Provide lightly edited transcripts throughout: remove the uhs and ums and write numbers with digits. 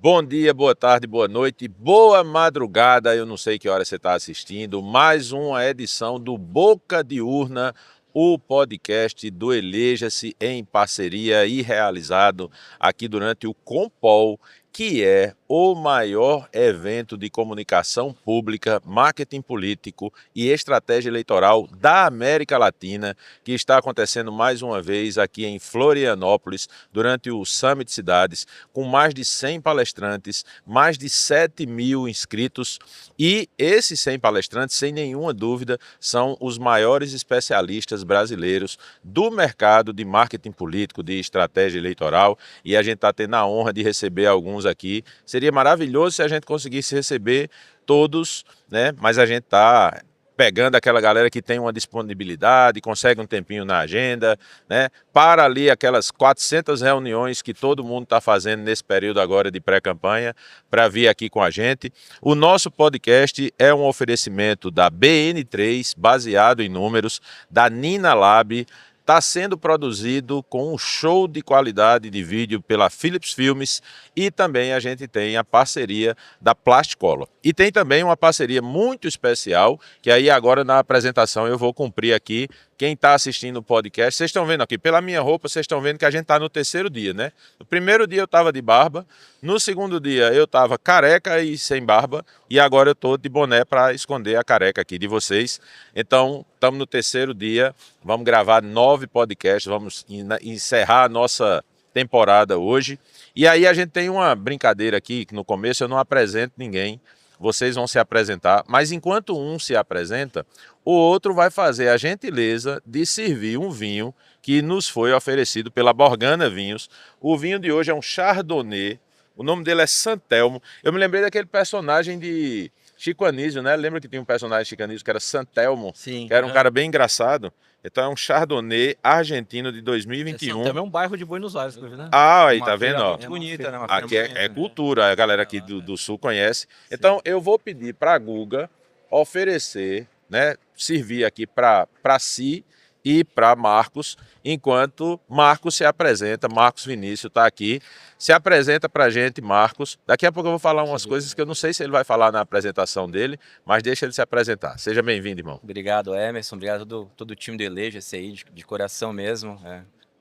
Bom dia, boa tarde, boa noite, boa madrugada. Eu não sei que hora você está assistindo. Mais uma edição do Boca de Urna, o podcast do Eleja-se em parceria e realizado aqui durante o Compol, que é o maior evento de comunicação pública, marketing político e estratégia eleitoral da América Latina, que está acontecendo mais uma vez aqui em Florianópolis, durante o Summit Cidades, com mais de 100 palestrantes, mais de 7.000 inscritos, e esses 100 palestrantes, sem nenhuma dúvida, são os maiores especialistas brasileiros do mercado de marketing político, de estratégia eleitoral, e a gente está tendo a honra de receber alguns aqui. Seria maravilhoso se a gente conseguisse receber todos, né? Mas a gente está pegando aquela galera que tem uma disponibilidade, consegue um tempinho na agenda, né? Para ali aquelas 400 reuniões que todo mundo está fazendo nesse período agora de pré-campanha, para vir aqui com a gente. O nosso podcast é um oferecimento da BN3, baseado em números, da Nina Lab. Está sendo produzido com um show de qualidade de vídeo pela Philips Filmes, e também a gente tem a parceria da Plasticolor. E tem também uma parceria muito especial, que aí agora na apresentação eu vou cumprir aqui. Quem está assistindo o podcast, vocês estão vendo aqui, pela minha roupa, vocês estão vendo que a gente está no terceiro dia, né? No primeiro dia eu estava de barba, no segundo dia eu estava careca e sem barba, e agora eu estou de boné para esconder a careca aqui de vocês. Então, estamos no terceiro dia, vamos gravar 9 podcasts, vamos encerrar a nossa temporada hoje. E aí a gente tem uma brincadeira aqui, que no começo eu não apresento ninguém, vocês vão se apresentar, mas enquanto um se apresenta, o outro vai fazer a gentileza de servir um vinho que nos foi oferecido pela Borgana Vinhos. O vinho de hoje é um Chardonnay, o nome dele é Santelmo. Eu me lembrei daquele personagem de Chico Anísio, né? Lembra que tinha um personagem de Chico Anísio que era Santelmo, Sim, que era um cara bem engraçado? Então é um Chardonnay argentino de São 2021. Telmo é um bairro de Buenos Aires, né? Ah, aí Uma tá vendo, feira ó. muito bonita, né? Uma feira Aqui muito é bonita. cultura, a galera É aqui lá, do Sul conhece. Então eu vou pedir para a Guga oferecer, né, servir aqui para si e para Marcos, enquanto Marcos se apresenta. Marcos Vinícius está aqui. Se apresenta para a gente, Marcos. Daqui a pouco eu vou falar umas coisas que eu não sei se ele vai falar na apresentação dele, mas deixa ele se apresentar. Seja bem-vindo, irmão. Obrigado, Emerson. Obrigado a todo o time do Eleja-se aí, de coração mesmo.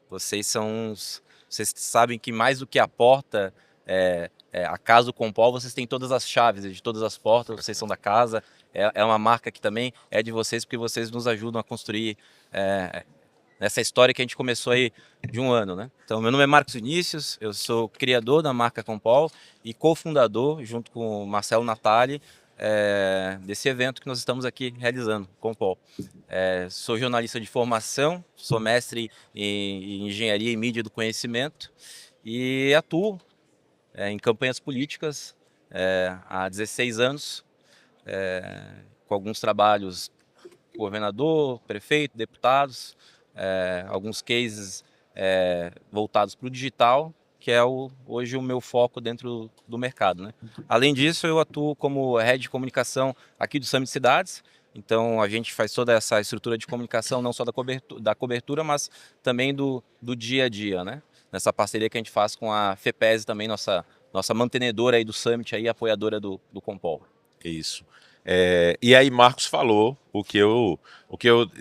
Vocês são Vocês sabem que mais do que a porta, a casa do Compol, vocês têm todas as chaves de todas as portas, vocês são da casa. É uma marca que também é de vocês, porque vocês nos ajudam a construir nessa história que a gente começou aí de um ano, né? Então, meu nome é Marcos Vinícius, eu sou criador da marca Compol e cofundador, junto com o Marcelo Natali, desse evento que nós estamos aqui realizando, Compol. Sou jornalista de formação, sou mestre em engenharia e mídia do conhecimento e atuo em campanhas políticas há 16 anos, com alguns trabalhos governador, prefeito, deputados, alguns cases voltados para o digital, que é hoje o meu foco dentro do mercado, né? Além disso, eu atuo como head de comunicação aqui do Summit Cidades. Então, a gente faz toda essa estrutura de comunicação, não só da cobertura, mas também do dia a dia, né? Nessa parceria que a gente faz com a FEPESE também, nossa mantenedora aí do Summit, aí, apoiadora do Compol. Isso. E aí Marcos falou o que eu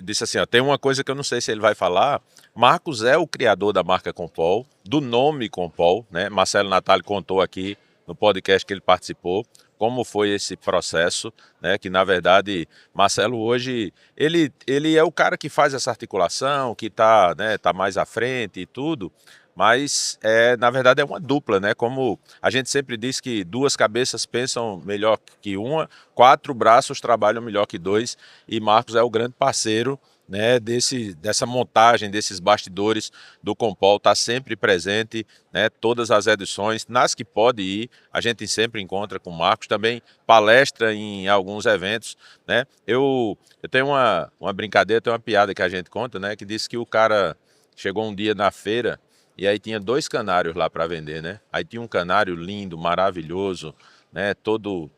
disse assim, ó, tem uma coisa que eu não sei se ele vai falar. Marcos é o criador da marca Compol, do nome Compol, né? Marcelo Natali contou aqui no podcast que ele participou como foi esse processo, né? Que na verdade Marcelo hoje ele é o cara que faz essa articulação, que está, né, tá mais à frente e tudo. Mas, na verdade, é uma dupla, né? Como a gente sempre diz que duas cabeças pensam melhor que uma, 4 braços trabalham melhor que 2, e Marcos é o grande parceiro, né, dessa montagem, desses bastidores do Compol, está sempre presente, né, todas as edições, nas que pode ir, a gente sempre encontra com o Marcos, também palestra em alguns eventos, né? Eu tenho uma brincadeira, tem uma piada que a gente conta, né, que diz que o cara chegou um dia na feira, e aí tinha 2 canários lá para vender, né? Aí tinha um canário lindo, maravilhoso, né? Todo.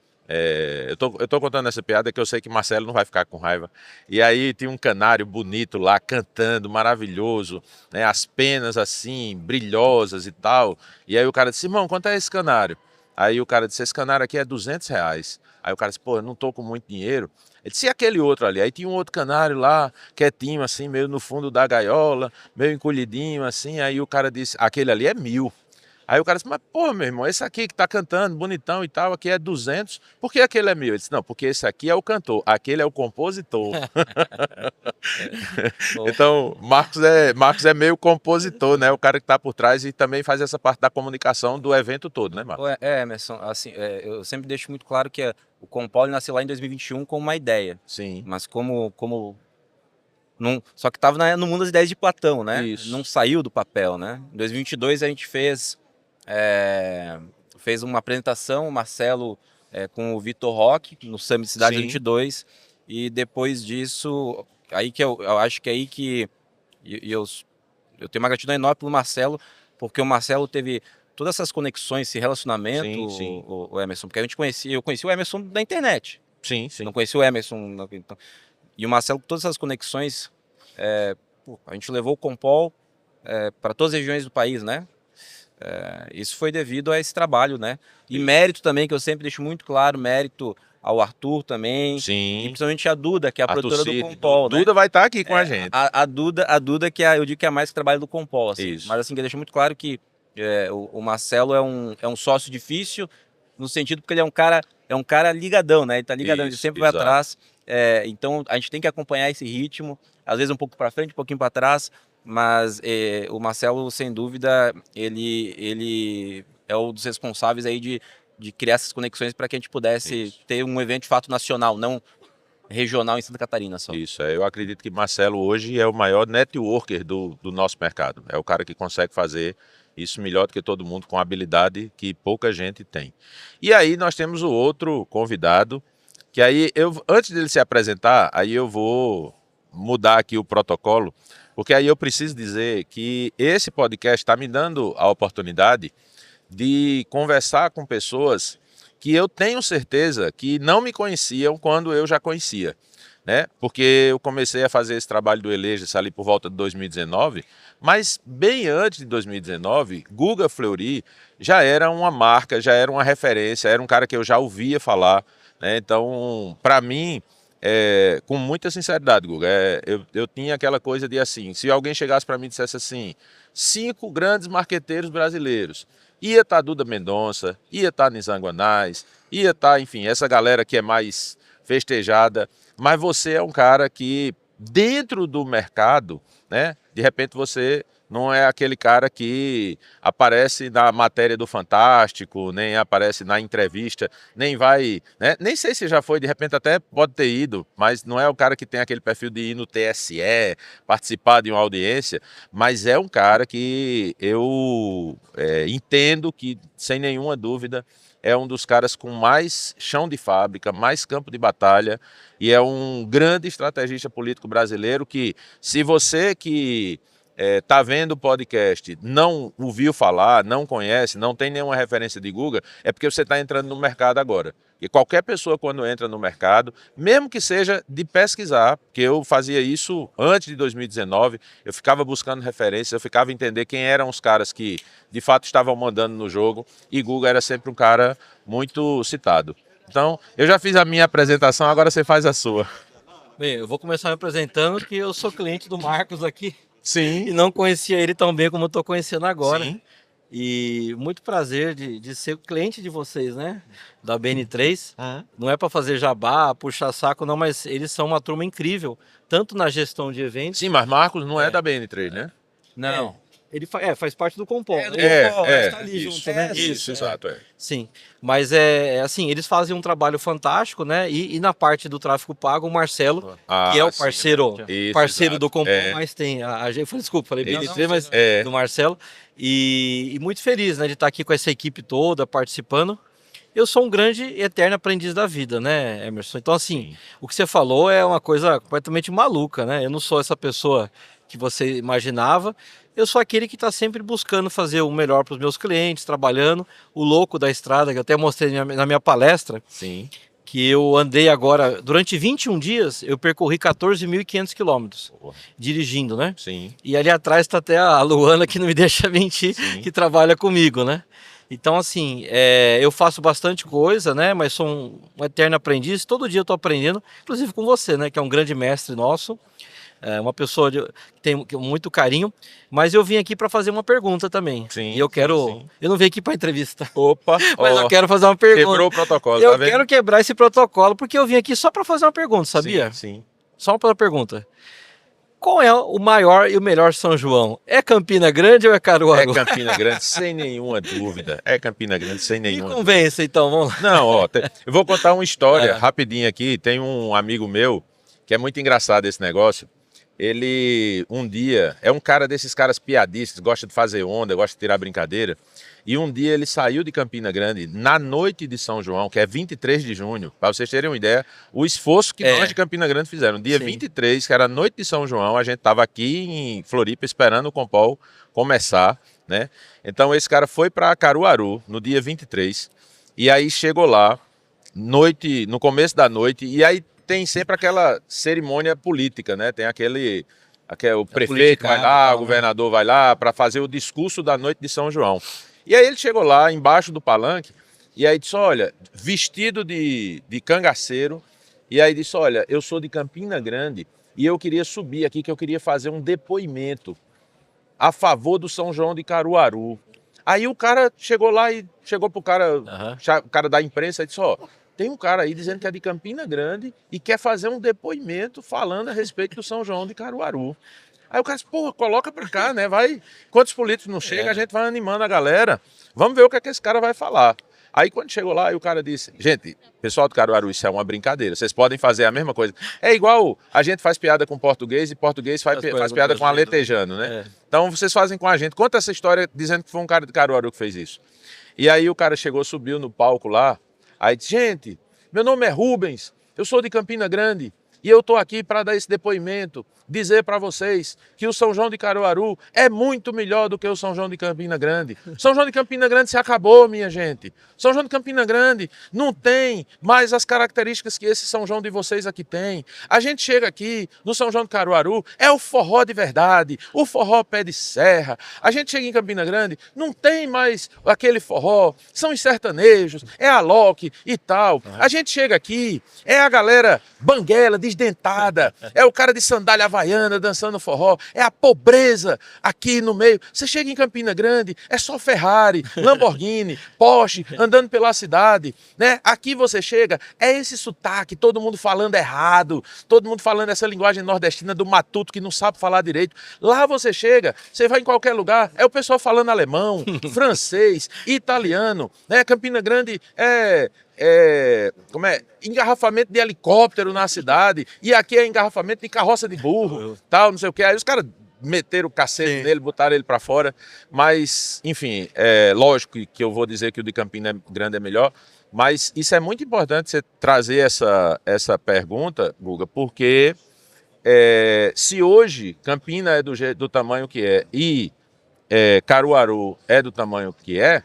Eu tô contando essa piada que eu sei que Marcelo não vai ficar com raiva. E aí tinha um canário bonito lá, cantando, maravilhoso, né? As penas assim, brilhosas e tal. E aí o cara disse, irmão, quanto é esse canário? Aí o cara disse, esse canário aqui é R$ 200. Aí o cara disse, pô, eu não tô com muito dinheiro. Ele disse, e aquele outro ali? Aí tinha um outro canário lá, quietinho assim, meio no fundo da gaiola, meio encolhidinho assim. Aí o cara disse, aquele ali é 1.000. Aí o cara disse, mas pô, meu irmão, esse aqui que tá cantando, bonitão e tal, aqui é 200, por que aquele é 1.000? Ele disse, não, porque esse aqui é o cantor, aquele é o compositor. Então, Marcos é meio compositor, né? O cara que tá por trás e também faz essa parte da comunicação do evento todo, né, Marcos? Emerson, assim, eu sempre deixo muito claro que o Compol nasceu lá em 2021 com uma ideia, Sim, mas só que estava no mundo das ideias de Platão, né? isso. Não saiu do papel, né? Em 2022 a gente fez uma apresentação, o Marcelo com o Vitor Roque, no Summit Cidade Sim. 22, e depois disso, aí que eu acho que é aí que eu tenho uma gratidão enorme pelo Marcelo, porque o Marcelo teve todas essas conexões, esse relacionamento, Sim. o Emerson, porque eu conheci o Emerson da internet, Sim, sim. não conheci o Emerson, então, e o Marcelo com todas essas conexões, a gente levou o Compol para todas as regiões do país, né? Isso foi devido a esse trabalho, né? E mérito também, que eu sempre deixo muito claro, mérito ao Arthur também, e Sim. principalmente a Duda, que é a produtora do torcida, Compol, né? Duda vai estar aqui com a gente. A Duda que eu digo que é a mais que trabalha do Compol, assim. Isso. Mas assim, que deixa muito claro que o Marcelo é um sócio difícil, no sentido porque ele é um cara ligadão, né? Ele tá ligadão, ele Isso, sempre vai exato. atrás. Então a gente tem que acompanhar esse ritmo, às vezes um pouco para frente, um pouquinho para trás, mas o Marcelo, sem dúvida, ele é um dos responsáveis aí de criar essas conexões para que a gente pudesse ter um evento de fato nacional, não regional em Santa Catarina só. Isso, eu acredito que Marcelo hoje é o maior networker do nosso mercado. É o cara que consegue fazer isso melhor do que todo mundo, com habilidade que pouca gente tem. E aí nós temos o outro convidado, que aí antes dele se apresentar, aí eu vou mudar aqui o protocolo, porque aí eu preciso dizer que esse podcast está me dando a oportunidade de conversar com pessoas que eu tenho certeza que não me conheciam quando eu já conhecia, né? Porque eu comecei a fazer esse trabalho do Eleja-se ali por volta de 2019, mas bem antes de 2019, Guga Fleury já era uma marca, já era uma referência, era um cara que eu já ouvia falar, né? Então, para mim, com muita sinceridade, Guga, eu tinha aquela coisa de assim, se alguém chegasse para mim e dissesse assim, 5 grandes marqueteiros brasileiros, ia estar Duda Mendonça, ia estar Nizango Anais, ia estar, enfim, essa galera que é mais festejada, mas você é um cara que, dentro do mercado, né, de repente você não é aquele cara que aparece na matéria do Fantástico, nem aparece na entrevista, nem vai, né, nem sei se já foi, de repente até pode ter ido, mas não é o cara que tem aquele perfil de ir no TSE, participar de uma audiência, mas é um cara que eu entendo que, sem nenhuma dúvida, é um dos caras com mais chão de fábrica, mais campo de batalha, e é um grande estrategista político brasileiro que, se você que está vendo o podcast, não ouviu falar, não conhece, não tem nenhuma referência de Guga, é porque você está entrando no mercado agora. E qualquer pessoa, quando entra no mercado, mesmo que seja de pesquisar, porque eu fazia isso antes de 2019, eu ficava buscando referências, eu ficava entender quem eram os caras que de fato estavam mandando no jogo, e Guga era sempre um cara muito citado. Então, eu já fiz a minha apresentação, agora você faz a sua. Bem, eu vou começar me apresentando que eu sou cliente do Marcos aqui e Sim. não conhecia ele tão bem como eu estou conhecendo agora. Sim. E muito prazer de ser cliente de vocês, né? Da BN3. Não é para fazer jabá, puxar saco, não, mas eles são uma turma incrível, tanto na gestão de eventos. Sim, mas Marcos não é da BN3, né? Não. Ele faz parte do Compol. Do Ele Compol, está ali isso, junto, né? Isso, exato. Sim, mas assim, eles fazem um trabalho fantástico, né? E na parte do tráfego pago, o Marcelo, que é o sim, parceiro, Isso, parceiro exato. do Compol, mas tem desculpa, falei Isso. BN3, mas É. do Marcelo. E muito feliz, né, de estar aqui com essa equipe toda participando. Eu sou um grande e eterno aprendiz da vida, né, Emerson? Então, assim, o que você falou é uma coisa completamente maluca, né? Eu não sou essa pessoa que você imaginava. Eu sou aquele que está sempre buscando fazer o melhor para os meus clientes, trabalhando. O louco da estrada, que eu até mostrei na minha palestra, Sim. que eu andei agora, durante 21 dias, eu percorri 14.500 quilômetros, dirigindo, né? Sim. E ali atrás está até a Luana, que não me deixa mentir, Sim. que trabalha comigo, né? Então, assim, eu faço bastante coisa, né? Mas sou um eterno aprendiz. Todo dia eu tô aprendendo, inclusive com você, né? Que é um grande mestre nosso, uma pessoa que tem muito carinho. Mas eu vim aqui para fazer uma pergunta também. E Sim, eu quero. sim, sim. Eu não vim aqui para entrevista, Opa, mas eu ó, quero fazer uma pergunta. quebrou o protocolo, Eu tá vendo? quero quebrar esse protocolo, porque eu vim aqui só para fazer uma pergunta, sabia? Sim, sim. Só uma pergunta. Qual é o maior e o melhor São João? É Campina Grande ou é É Caruaru? Campina Grande, sem nenhuma dúvida. É Campina Grande, sem Me nenhuma dúvida. convença, então, vamos lá. Não, ó, eu vou contar uma história É. rapidinho aqui. Tem um amigo meu que é muito engraçado esse negócio. Ele, um dia, é um cara desses caras piadistas, gosta de fazer onda, gosta de tirar brincadeira. E um dia ele saiu de Campina Grande na noite de São João, que é 23 de junho, para vocês terem uma ideia, o esforço que nós de Campina Grande fizeram. Dia Sim. 23, que era a noite de São João, a gente estava aqui em Floripa esperando o Compol começar, né? Então esse cara foi para Caruaru no dia 23, e aí chegou lá, noite, no começo da noite, e aí tem sempre aquela cerimônia política, né? Tem o prefeito vai lá, o governador vai lá para fazer o discurso da noite de São João. E aí ele chegou lá embaixo do palanque e aí disse, olha, vestido de cangaceiro, e aí disse, olha, eu sou de Campina Grande e eu queria subir aqui, que eu queria fazer um depoimento a favor do São João de Caruaru. Aí o cara chegou lá e chegou pro cara, o cara da imprensa e disse, ó, tem um cara aí dizendo que é de Campina Grande e quer fazer um depoimento falando a respeito do São João de Caruaru. Aí o cara disse, pô, coloca pra cá, né? Vai, quantos políticos não chegam, a gente vai animando a galera. Vamos ver o que é que esse cara vai falar. Aí quando chegou lá, aí o cara disse, gente, pessoal do Caruaru, isso é uma brincadeira, vocês podem fazer a mesma coisa. É igual a gente faz piada com português e português faz piada com aletejano, né? Então vocês fazem com a gente. Conta essa história dizendo que foi um cara de Caruaru que fez isso. E aí o cara chegou, subiu no palco lá, aí disse, gente, meu nome é Rubens, eu sou de Campina Grande e eu estou aqui para dar esse depoimento, dizer para vocês que o São João de Caruaru é muito melhor do que o São João de Campina Grande. São João de Campina Grande se acabou, minha gente. São João de Campina Grande não tem mais as características que esse São João de vocês aqui tem. A gente chega aqui no São João de Caruaru, é o forró de verdade, o forró pé de serra. A gente chega em Campina Grande, não tem mais aquele forró, são os sertanejos, é a Loki e tal. A gente chega aqui, é a galera banguela, desdentada, é o cara de sandália havaiana dançando forró, é a pobreza aqui no meio. Você chega em Campina Grande, é só Ferrari, Lamborghini, Porsche, andando pela cidade, né? Aqui você chega, é esse sotaque, todo mundo falando errado, todo mundo falando essa linguagem nordestina do matuto que não sabe falar direito. Lá você chega, você vai em qualquer lugar, é o pessoal falando alemão, francês, italiano, né? Campina Grande engarrafamento de helicóptero na cidade, e aqui é engarrafamento de carroça de burro, tal, não sei o que. Aí os caras meteram o cacete nele, botaram ele para fora, mas, enfim, lógico que eu vou dizer que o de Campina Grande é melhor, mas isso é muito importante você trazer essa pergunta, Guga, porque se hoje Campina é do tamanho que é e Caruaru é do tamanho que é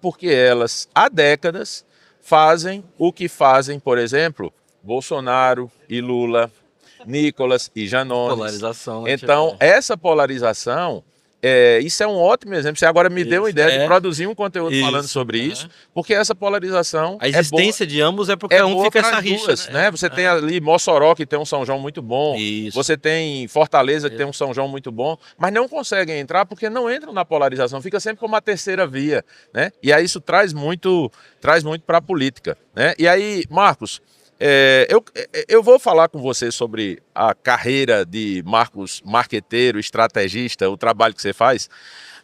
porque elas, há décadas, fazem o que fazem, por exemplo, Bolsonaro e Lula, Nicolas e Janones. Polarização. Né? Então, essa polarização, isso é um ótimo exemplo. Você agora me deu uma ideia de produzir um conteúdo falando sobre isso, porque essa polarização a existência de ambos é porque um fica essa rixa. Né? Você tem ali Mossoró, que tem um São João muito bom, você tem Fortaleza, que tem um São João muito bom, mas não conseguem entrar porque não entram na polarização, fica sempre como uma terceira via, né? E aí isso traz muito para a política, né? E aí, Marcos, eu vou falar com você sobre a carreira de Marcos, marqueteiro, estrategista, o trabalho que você faz,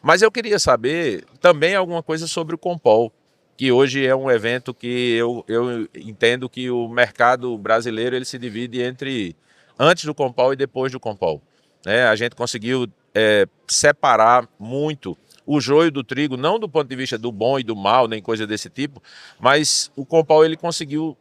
mas eu queria saber também alguma coisa sobre o Compol, que hoje é um evento que eu entendo que o mercado brasileiro ele se divide entre antes do Compol e depois do Compol, né? A gente conseguiu separar muito o joio do trigo, não do ponto de vista do bom e do mal, nem coisa desse tipo, mas o Compol ele conseguiu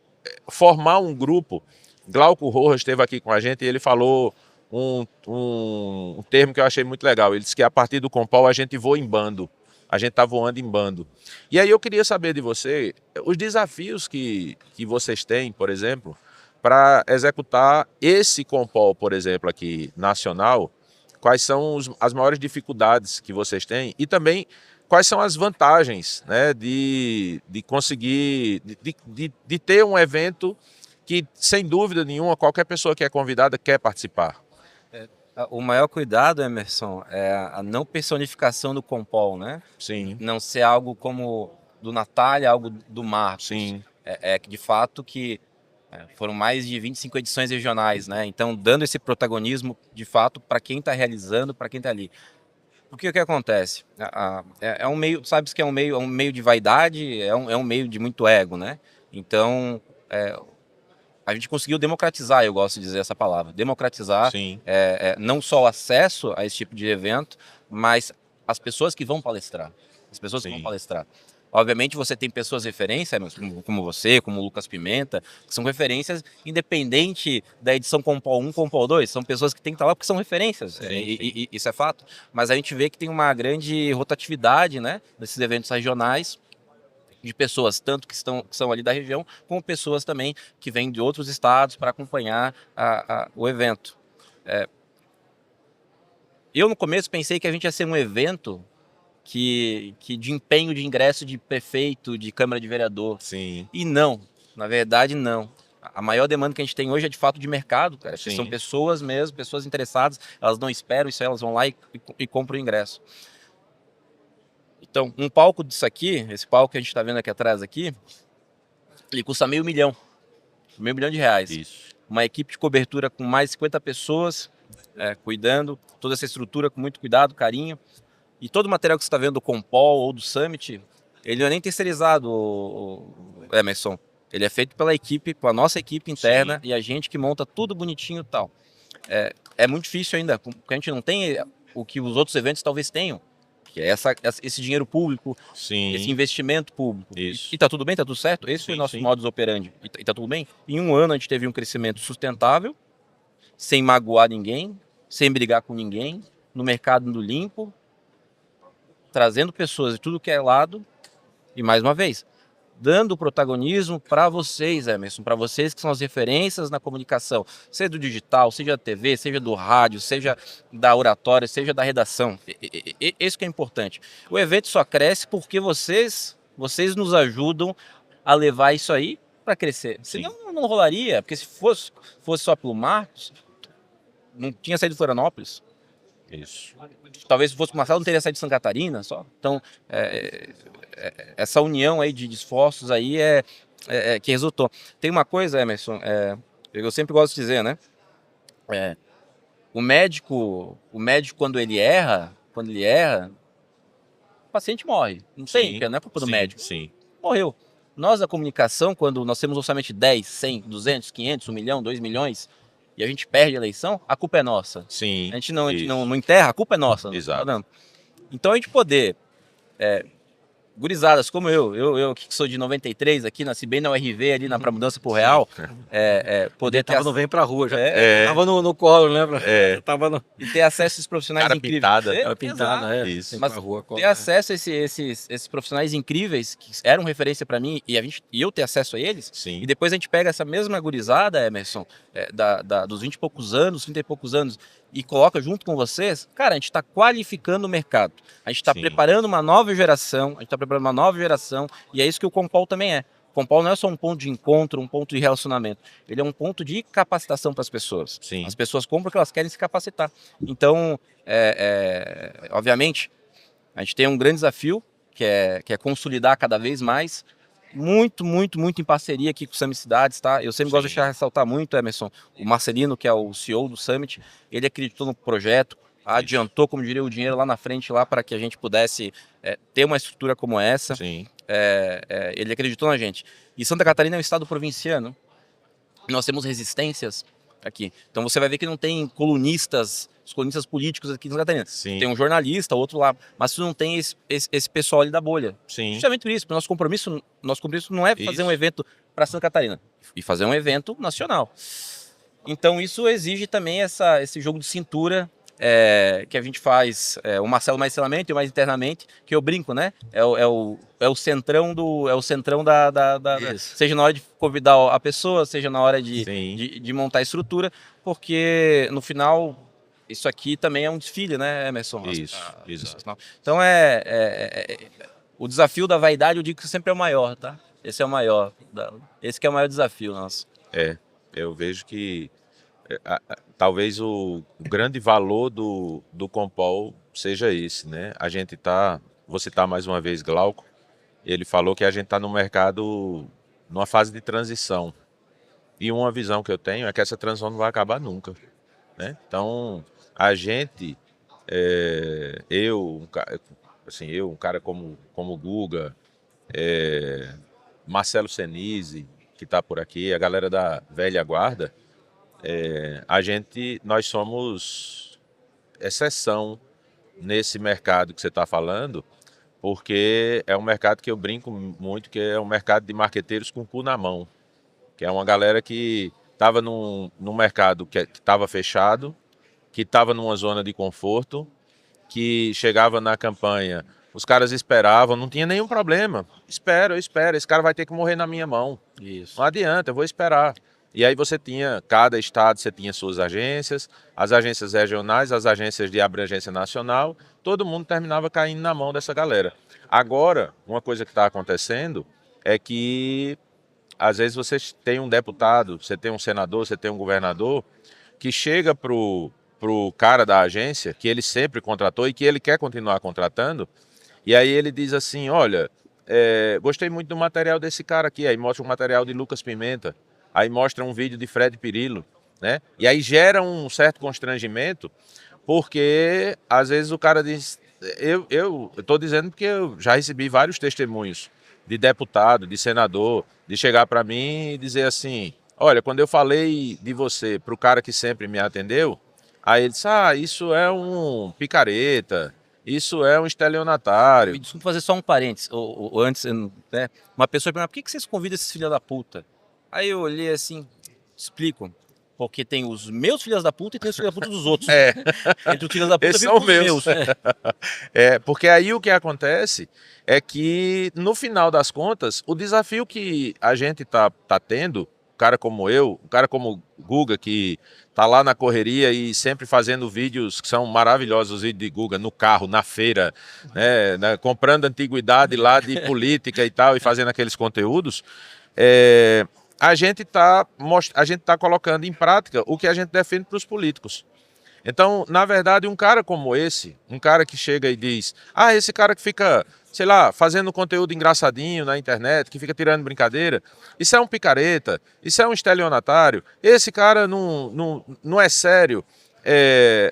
formar um grupo. Glauco Rojas esteve aqui com a gente e ele falou um termo que eu achei muito legal. Ele disse que a partir do Compol a gente voa em bando. A gente está voando em bando. E aí eu queria saber de você os desafios que vocês têm, por exemplo, para executar esse Compol, por exemplo, aqui nacional. Quais são as maiores dificuldades que vocês têm? E também quais são as vantagens, né, de conseguir, de ter um evento que, sem dúvida nenhuma, qualquer pessoa que é convidada quer participar. O maior cuidado, Emerson, é a não personificação do Compol, né? Sim, Não ser algo como do Natália, algo do Marcos. sim, É que de fato que foram mais de 25 edições regionais, né? Então, dando esse protagonismo, de fato, para quem está realizando, para quem está ali. Porque o que acontece? É um meio, sabes que é um meio de vaidade, é um meio de muito ego, né? Então, a gente conseguiu democratizar, eu gosto de dizer essa palavra, democratizar sim, não só o acesso a esse tipo de evento, mas as pessoas que vão palestrar. As pessoas que vão sim, palestrar. Obviamente você tem pessoas referência, como você, como o Lucas Pimenta, que são referências independente da edição Compol 1, Compol 2, são pessoas que têm que estar lá porque são referências, sim. e isso é fato. Mas a gente vê que tem uma grande rotatividade, né, nesses eventos regionais, de pessoas, tanto que são ali da região, como pessoas também que vêm de outros estados para acompanhar o evento. Eu no começo pensei que a gente ia ser um evento que de empenho de ingresso de prefeito, de Câmara de Vereador. Sim, E não, na verdade não. A maior demanda que a gente tem hoje é de fato de mercado, cara. Que são sim, pessoas mesmo, pessoas interessadas, elas não esperam isso, elas vão lá e compram o ingresso. Então, um palco disso aqui, esse palco que a gente está vendo aqui atrás aqui, ele custa R$500 mil, R$500 mil. isso. Uma equipe de cobertura com mais de 50 pessoas, cuidando, toda essa estrutura com muito cuidado, carinho. E todo o material que você está vendo do Compol ou do Summit, ele não é nem terceirizado, Emerson. Ele é feito pela equipe, pela nossa equipe interna, Sim. e a gente que monta tudo bonitinho e tal. É muito difícil ainda, porque a gente não tem o que os outros eventos talvez tenham, que é esse dinheiro público, Sim, esse investimento público. isso. E tá tudo bem, tá tudo certo? Esse foi o Sim, nosso sim. modus operandi. E tá tudo bem? Em um ano a gente teve um crescimento sustentável, sem magoar ninguém, sem brigar com ninguém, no mercado do limpo, trazendo pessoas de tudo que é lado, e mais uma vez, dando protagonismo para vocês, Emerson, para vocês que são as referências na comunicação, seja do digital, seja da TV, seja do rádio, seja da oratória, seja da redação. Isso que é importante. O evento só cresce porque vocês nos ajudam a levar isso aí para crescer. Sim. Senão não rolaria, porque se fosse só pelo Marcos, não tinha saído de Florianópolis. Isso. Talvez se fosse o Marcelo, não teria saído de Santa Catarina só. Então, essa união aí de esforços aí que resultou. Tem uma coisa, Emerson, eu sempre gosto de dizer, né? O médico quando ele erra, o paciente morre. Não tem, Sim, não é culpa do sim, médico. sim. Morreu. Nós da comunicação, quando nós temos orçamento de 10, 100, 200, 500, 1 milhão, 2 milhões, e a gente perde a eleição, a culpa é nossa. Sim. A gente não isso. enterra, a culpa é nossa. Exato. Tá vendo? Então a gente poder, gurizadas como eu que sou de 93 aqui, nasci bem na URV ali pra mudança pro real, poder ter Tava no Vem Pra Rua já. É. Tava no colo, né? Tava no... e ter acesso a esses profissionais Cara incríveis. pintada. Tava pintada, Isso. Mas Pra rua, ter acesso a esses profissionais incríveis que eram referência para mim e eu ter acesso a eles. Sim. E depois a gente pega essa mesma gurizada, Emerson, dos 20 e poucos anos, 30 e poucos anos, e coloca junto com vocês, cara, a gente está qualificando o mercado. A gente está Sim. preparando uma nova geração, e é isso que o Compol também é. O Compol não é só um ponto de encontro, um ponto de relacionamento. Ele é um ponto de capacitação para as pessoas. Sim. As pessoas compram porque elas querem se capacitar. Então, obviamente, a gente tem um grande desafio, que é consolidar cada vez mais, muito em parceria aqui com o Summit Cidades, tá? Eu sempre gosto de deixar ressaltar muito, Emerson, o Marcelino, que é o CEO do Summit, ele acreditou no projeto, adiantou, como diria, o dinheiro lá na frente, lá para que a gente pudesse ter uma estrutura como essa. Sim. Ele acreditou na gente. E Santa Catarina é um estado provinciano, nós temos resistências aqui. Então você vai ver que não tem os colunistas políticos aqui em Santa Catarina. Sim. Tem um jornalista, outro lá, mas tu não tem esse pessoal ali da bolha. Sim. Justamente por isso, porque nosso compromisso não é fazer um evento para Santa Catarina, e fazer um evento nacional. Então isso exige também esse jogo de cintura que a gente faz, o Marcelo mais externamente e o mais internamente, que eu brinco, né? É o centrão seja na hora de convidar a pessoa, seja na hora de montar a estrutura, porque no final isso aqui também é um desfile, né, Emerson? Isso, exato. Então o desafio da vaidade, eu digo que sempre é o maior, tá? Esse é o maior. Esse que é o maior desafio nosso. Eu vejo que talvez o grande valor do Compol seja esse, né? Vou citar mais uma vez Glauco, ele falou que a gente está no mercado numa fase de transição. E uma visão que eu tenho é que essa transição não vai acabar nunca, né? Então, a gente, um cara como o Guga, Marcelo Senise, que está por aqui, a galera da velha guarda, nós somos exceção nesse mercado que você está falando, porque é um mercado que eu brinco muito, que é um mercado de marqueteiros com o cu na mão, que é uma galera que estava num mercado que estava fechado, que estava numa zona de conforto, que chegava na campanha, os caras esperavam, não tinha nenhum problema. Eu espero, esse cara vai ter que morrer na minha mão. Isso. Não adianta, eu vou esperar. E aí cada estado você tinha suas agências, as agências regionais, as agências de abrangência nacional, todo mundo terminava caindo na mão dessa galera. Agora, uma coisa que está acontecendo é que às vezes você tem um deputado, você tem um senador, você tem um governador que chega pro cara da agência, que ele sempre contratou e que ele quer continuar contratando, e aí ele diz assim, olha, gostei muito do material desse cara aqui, aí mostra um material de Lucas Pimenta, aí mostra um vídeo de Fred Pirillo, né? E aí gera um certo constrangimento, porque às vezes o cara diz, eu estou dizendo porque eu já recebi vários testemunhos de deputado, de senador, de chegar para mim e dizer assim, olha, quando eu falei de você para o cara que sempre me atendeu, aí ele disse, isso é um picareta, isso é um estelionatário. Me desculpa fazer só um parênteses, ou antes, né? Uma pessoa pergunta, por que vocês convidam esses filhos da puta? Aí eu olhei assim, explico, porque tem os meus filhos da puta e tem os filhos da puta dos outros. Entre os filhos da puta esses são os meus. Porque aí o que acontece é que, no final das contas, o desafio que a gente tá tendo, um cara como eu, um cara como o Guga, que tá lá na correria e sempre fazendo vídeos que são maravilhosos, os vídeos de Guga, no carro, na feira, né, comprando antiguidade lá de política e tal, e fazendo aqueles conteúdos, a gente tá colocando em prática o que a gente defende para os políticos. Então, na verdade, um cara como esse, um cara que chega e diz, esse cara que fica, sei lá, fazendo conteúdo engraçadinho na internet, que fica tirando brincadeira, isso é um picareta, isso é um estelionatário, esse cara não é sério,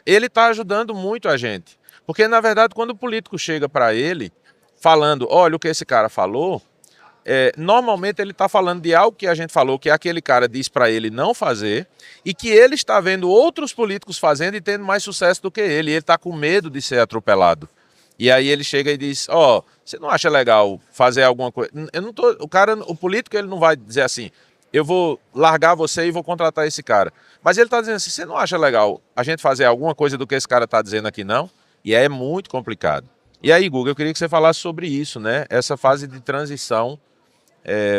ele está ajudando muito a gente. Porque, na verdade, quando o político chega para ele, falando, olha o que esse cara falou, normalmente ele está falando de algo que a gente falou, que aquele cara diz para ele não fazer, e que ele está vendo outros políticos fazendo e tendo mais sucesso do que ele, e ele está com medo de ser atropelado. E aí ele chega e diz, você não acha legal fazer alguma coisa? O político ele não vai dizer assim, eu vou largar você e vou contratar esse cara. Mas ele está dizendo assim, você não acha legal a gente fazer alguma coisa do que esse cara está dizendo aqui não? E é muito complicado. E aí, Guga, eu queria que você falasse sobre isso, né? Essa fase de transição.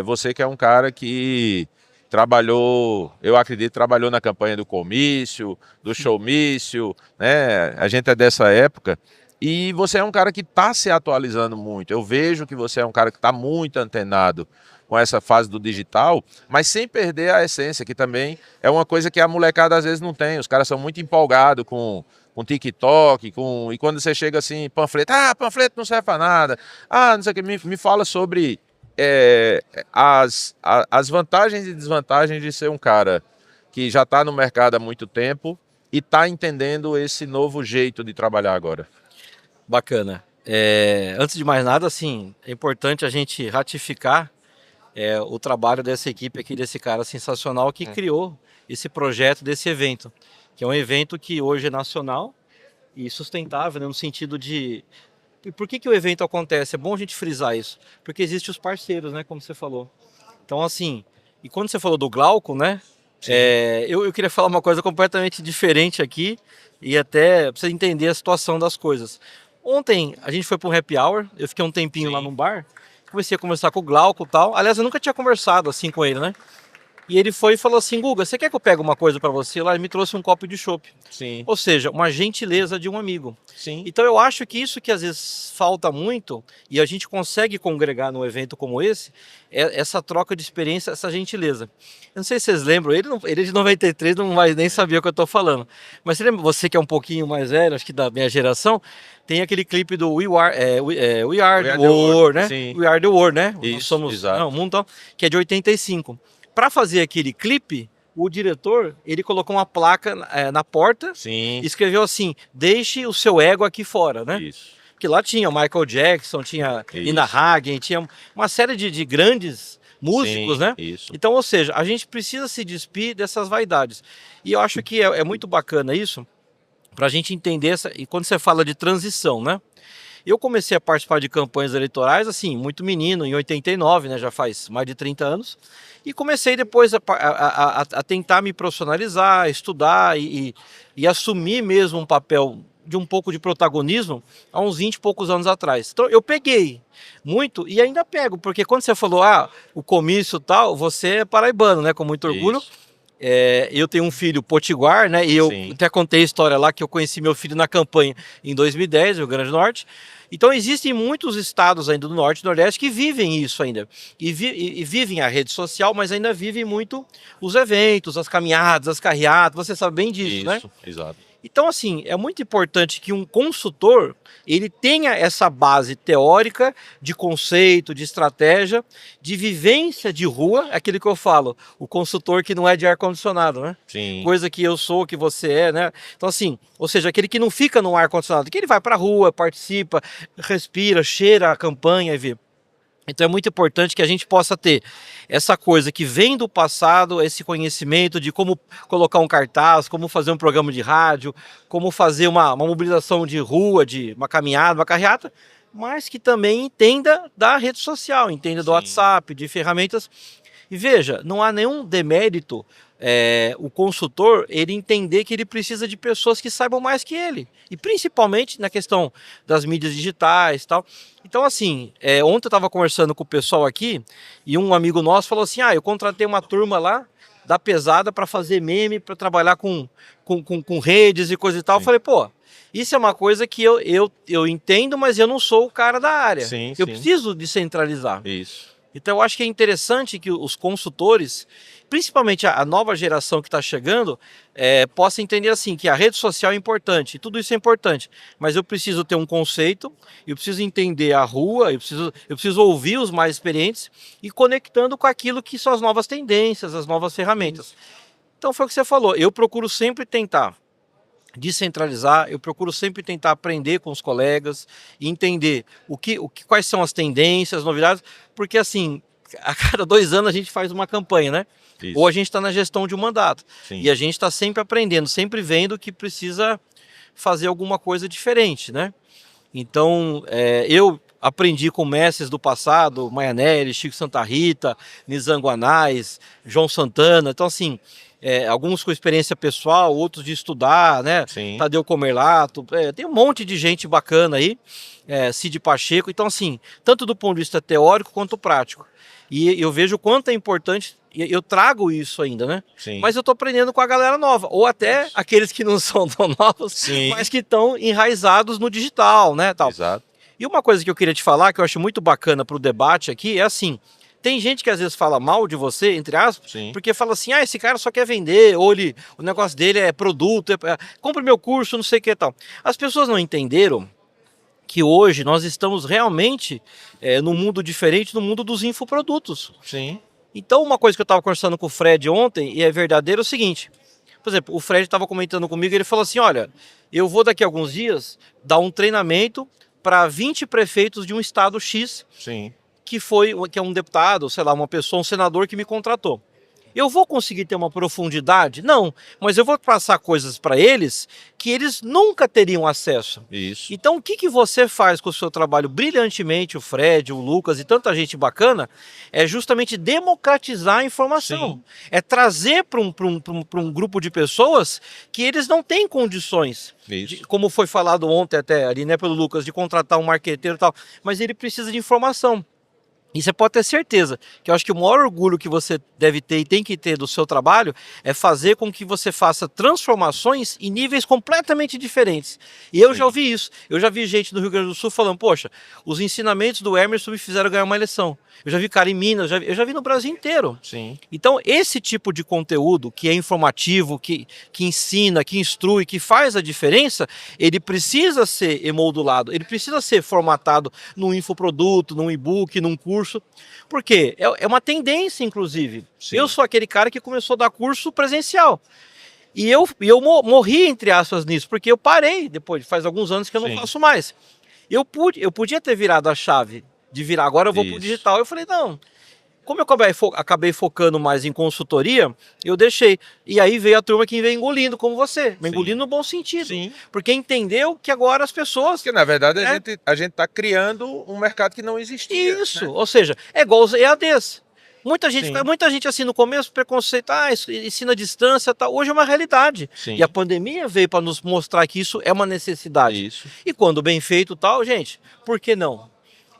Você que é um cara que trabalhou, eu acredito, trabalhou na campanha do comício, do showmício, né? A gente é dessa época. E você é um cara que está se atualizando muito. Eu vejo que você é um cara que está muito antenado com essa fase do digital, mas sem perder a essência, que também é uma coisa que a molecada às vezes não tem. Os caras são muito empolgados com TikTok, e quando você chega assim, panfleto, panfleto não serve para nada. Não sei o que, me fala sobre as vantagens e desvantagens de ser um cara que já está no mercado há muito tempo e está entendendo esse novo jeito de trabalhar agora. Bacana. Antes de mais nada, assim, é importante a gente ratificar o trabalho dessa equipe aqui, desse cara sensacional que criou esse projeto desse evento, que é um evento que hoje é nacional e sustentável, né, no sentido de... E por que o evento acontece? É bom a gente frisar isso, porque existem os parceiros, né, como você falou. Então, assim, e quando você falou do Glauco, né, eu queria falar uma coisa completamente diferente aqui, e até pra você entender a situação das coisas. Ontem a gente foi para um happy hour, eu fiquei um tempinho lá no bar, comecei a conversar com o Glauco e tal. Aliás, eu nunca tinha conversado assim com ele, né? E ele foi e falou assim, Guga, você quer que eu pegue uma coisa para você lá? Ele me trouxe um copo de chopp. Sim. Ou seja, uma gentileza de um amigo. Sim. Então eu acho que isso que às vezes falta muito, e a gente consegue congregar num evento como esse, é essa troca de experiência, essa gentileza. Eu não sei se vocês lembram, ele é de 93, não vai nem saber o que eu estou falando. Mas você lembra, você que é um pouquinho mais velho, acho que da minha geração, tem aquele clipe do We Are the World, né? Sim. We Are the World, né? Isso, Nós somos exato. o mundo, então, que é de 85. Para fazer aquele clipe, o diretor, ele colocou uma placa na porta, Sim. e escreveu assim, deixe o seu ego aqui fora, né? Isso. Porque lá tinha o Michael Jackson, tinha Nina Hagen, tinha uma série de grandes músicos, Sim, né? Isso. Então, ou seja, a gente precisa se despir dessas vaidades. E eu acho que é muito bacana isso, para a gente entender e quando você fala de transição, né? Eu comecei a participar de campanhas eleitorais, assim, muito menino, em 89, né? Já faz mais de 30 anos. E comecei depois a tentar me profissionalizar, estudar e assumir mesmo um papel de um pouco de protagonismo há uns 20 e poucos anos atrás. Então eu peguei muito e ainda pego, porque quando você falou, o comício e tal, você é paraibano, né? Com muito orgulho. Isso. Eu tenho um filho potiguar, né? E eu Sim. até contei a história lá que eu conheci meu filho na campanha em 2010, no Rio Grande do Norte. Então existem muitos estados ainda do Norte e Nordeste que vivem isso ainda. E vivem a rede social, mas ainda vivem muito os eventos, as caminhadas, as carreatas. Você sabe bem disso, né? Isso, exato. Então, assim, é muito importante que um consultor ele tenha essa base teórica de conceito, de estratégia, de vivência de rua, aquilo que eu falo, o consultor que não é de ar-condicionado, né? Sim. Coisa que eu sou, que você é, né? Então, assim, ou seja, aquele que não fica no ar-condicionado, que ele vai para a rua, participa, respira, cheira a campanha e vê. Então é muito importante que a gente possa ter essa coisa que vem do passado, esse conhecimento de como colocar um cartaz, como fazer um programa de rádio, como fazer uma mobilização de rua, de uma caminhada, uma carreata, mas que também entenda da rede social, entenda do Sim. WhatsApp, de ferramentas. E veja, não há nenhum demérito o consultor ele entender que ele precisa de pessoas que saibam mais que ele. E principalmente na questão das mídias digitais e tal. Então, assim, ontem eu estava conversando com o pessoal aqui e um amigo nosso falou assim, eu contratei uma turma lá da pesada para fazer meme, para trabalhar com redes e coisa e tal. Sim. Eu falei, pô, isso é uma coisa que eu entendo, mas eu não sou o cara da área. Sim, eu sim. preciso descentralizar. Isso. Então eu acho que é interessante que os consultores, principalmente a nova geração que está chegando, possa entender assim, que a rede social é importante, tudo isso é importante, mas eu preciso ter um conceito, eu preciso entender a rua, eu preciso ouvir os mais experientes e conectando com aquilo que são as novas tendências, as novas ferramentas. Então foi o que você falou, eu procuro sempre tentar descentralizar, eu procuro sempre tentar aprender com os colegas e entender quais são as tendências, as novidades, porque assim, a cada 2 anos a gente faz uma campanha, né? Isso. Ou a gente está na gestão de um mandato. Sim. E a gente está sempre aprendendo, sempre vendo que precisa fazer alguma coisa diferente, né? Então, eu aprendi com mestres do passado, Maianelli, Chico Santa Rita, Nizam Guanais, João Santana. Então, assim, alguns com experiência pessoal, outros de estudar, né? Sim. Tadeu Comerlato, tem um monte de gente bacana aí, Cid Pacheco. Então, assim, tanto do ponto de vista teórico quanto prático. E eu vejo o quanto é importante, eu trago isso ainda, né? Sim. Mas eu tô aprendendo com a galera nova, ou até aqueles que não são tão novos, Sim. mas que estão enraizados no digital, né? Tal. Exato. E uma coisa que eu queria te falar, que eu acho muito bacana para o debate aqui, é assim, tem gente que às vezes fala mal de você, entre aspas, Sim. porque fala assim, esse cara só quer vender, ou o negócio dele é produto, compra meu curso, não sei o que e tal. As pessoas não entenderam que hoje nós estamos realmente num mundo diferente, no mundo dos infoprodutos. Sim. Então uma coisa que eu estava conversando com o Fred ontem, e é verdadeiro, é o seguinte, por exemplo, o Fred estava comentando comigo, ele falou assim, olha, eu vou daqui a alguns dias dar um treinamento para 20 prefeitos de um estado X, Sim. que é um deputado, sei lá, uma pessoa, um senador que me contratou. Eu vou conseguir ter uma profundidade? Não, mas eu vou passar coisas para eles que eles nunca teriam acesso. Isso. Então, o que você faz com o seu trabalho brilhantemente, o Fred, o Lucas e tanta gente bacana, é justamente democratizar a informação. Sim. É trazer para um grupo de pessoas que eles não têm condições, Isso. como foi falado ontem até ali, né, pelo Lucas, de contratar um marqueteiro e tal, mas ele precisa de informação. E você pode ter certeza que eu acho que o maior orgulho que você deve ter e tem que ter do seu trabalho é fazer com que você faça transformações em níveis completamente diferentes. E eu já ouvi isso. Eu já vi gente do Rio Grande do Sul falando, poxa, os ensinamentos do Emerson me fizeram ganhar uma eleição. Eu já vi cara em Minas, eu já vi no Brasil inteiro. Sim. Então, esse tipo de conteúdo que é informativo, que ensina, que instrui, que faz a diferença, ele precisa ser emoldurado, ele precisa ser formatado num infoproduto, num e-book, num curso. Por quê? É uma tendência, inclusive. Sim. Eu sou aquele cara que começou a dar curso presencial. E eu morri, entre aspas, nisso, porque eu parei depois, faz alguns anos que eu não faço mais. Eu podia ter virado a chave de virar, agora eu vou pro digital. Eu falei, não, como eu acabei focando mais em consultoria, eu deixei. E aí veio a turma que veio engolindo, como você, engolindo no bom sentido. Sim. Porque entendeu que agora as pessoas... Porque, na verdade, a gente está criando um mercado que não existia. Isso, né? ou seja, é igual os EADs. Muita gente assim no começo, preconceito, ensina à distância, tal. Hoje é uma realidade. Sim. E a pandemia veio para nos mostrar que isso é uma necessidade. Isso. E quando bem feito tal, gente, por que não?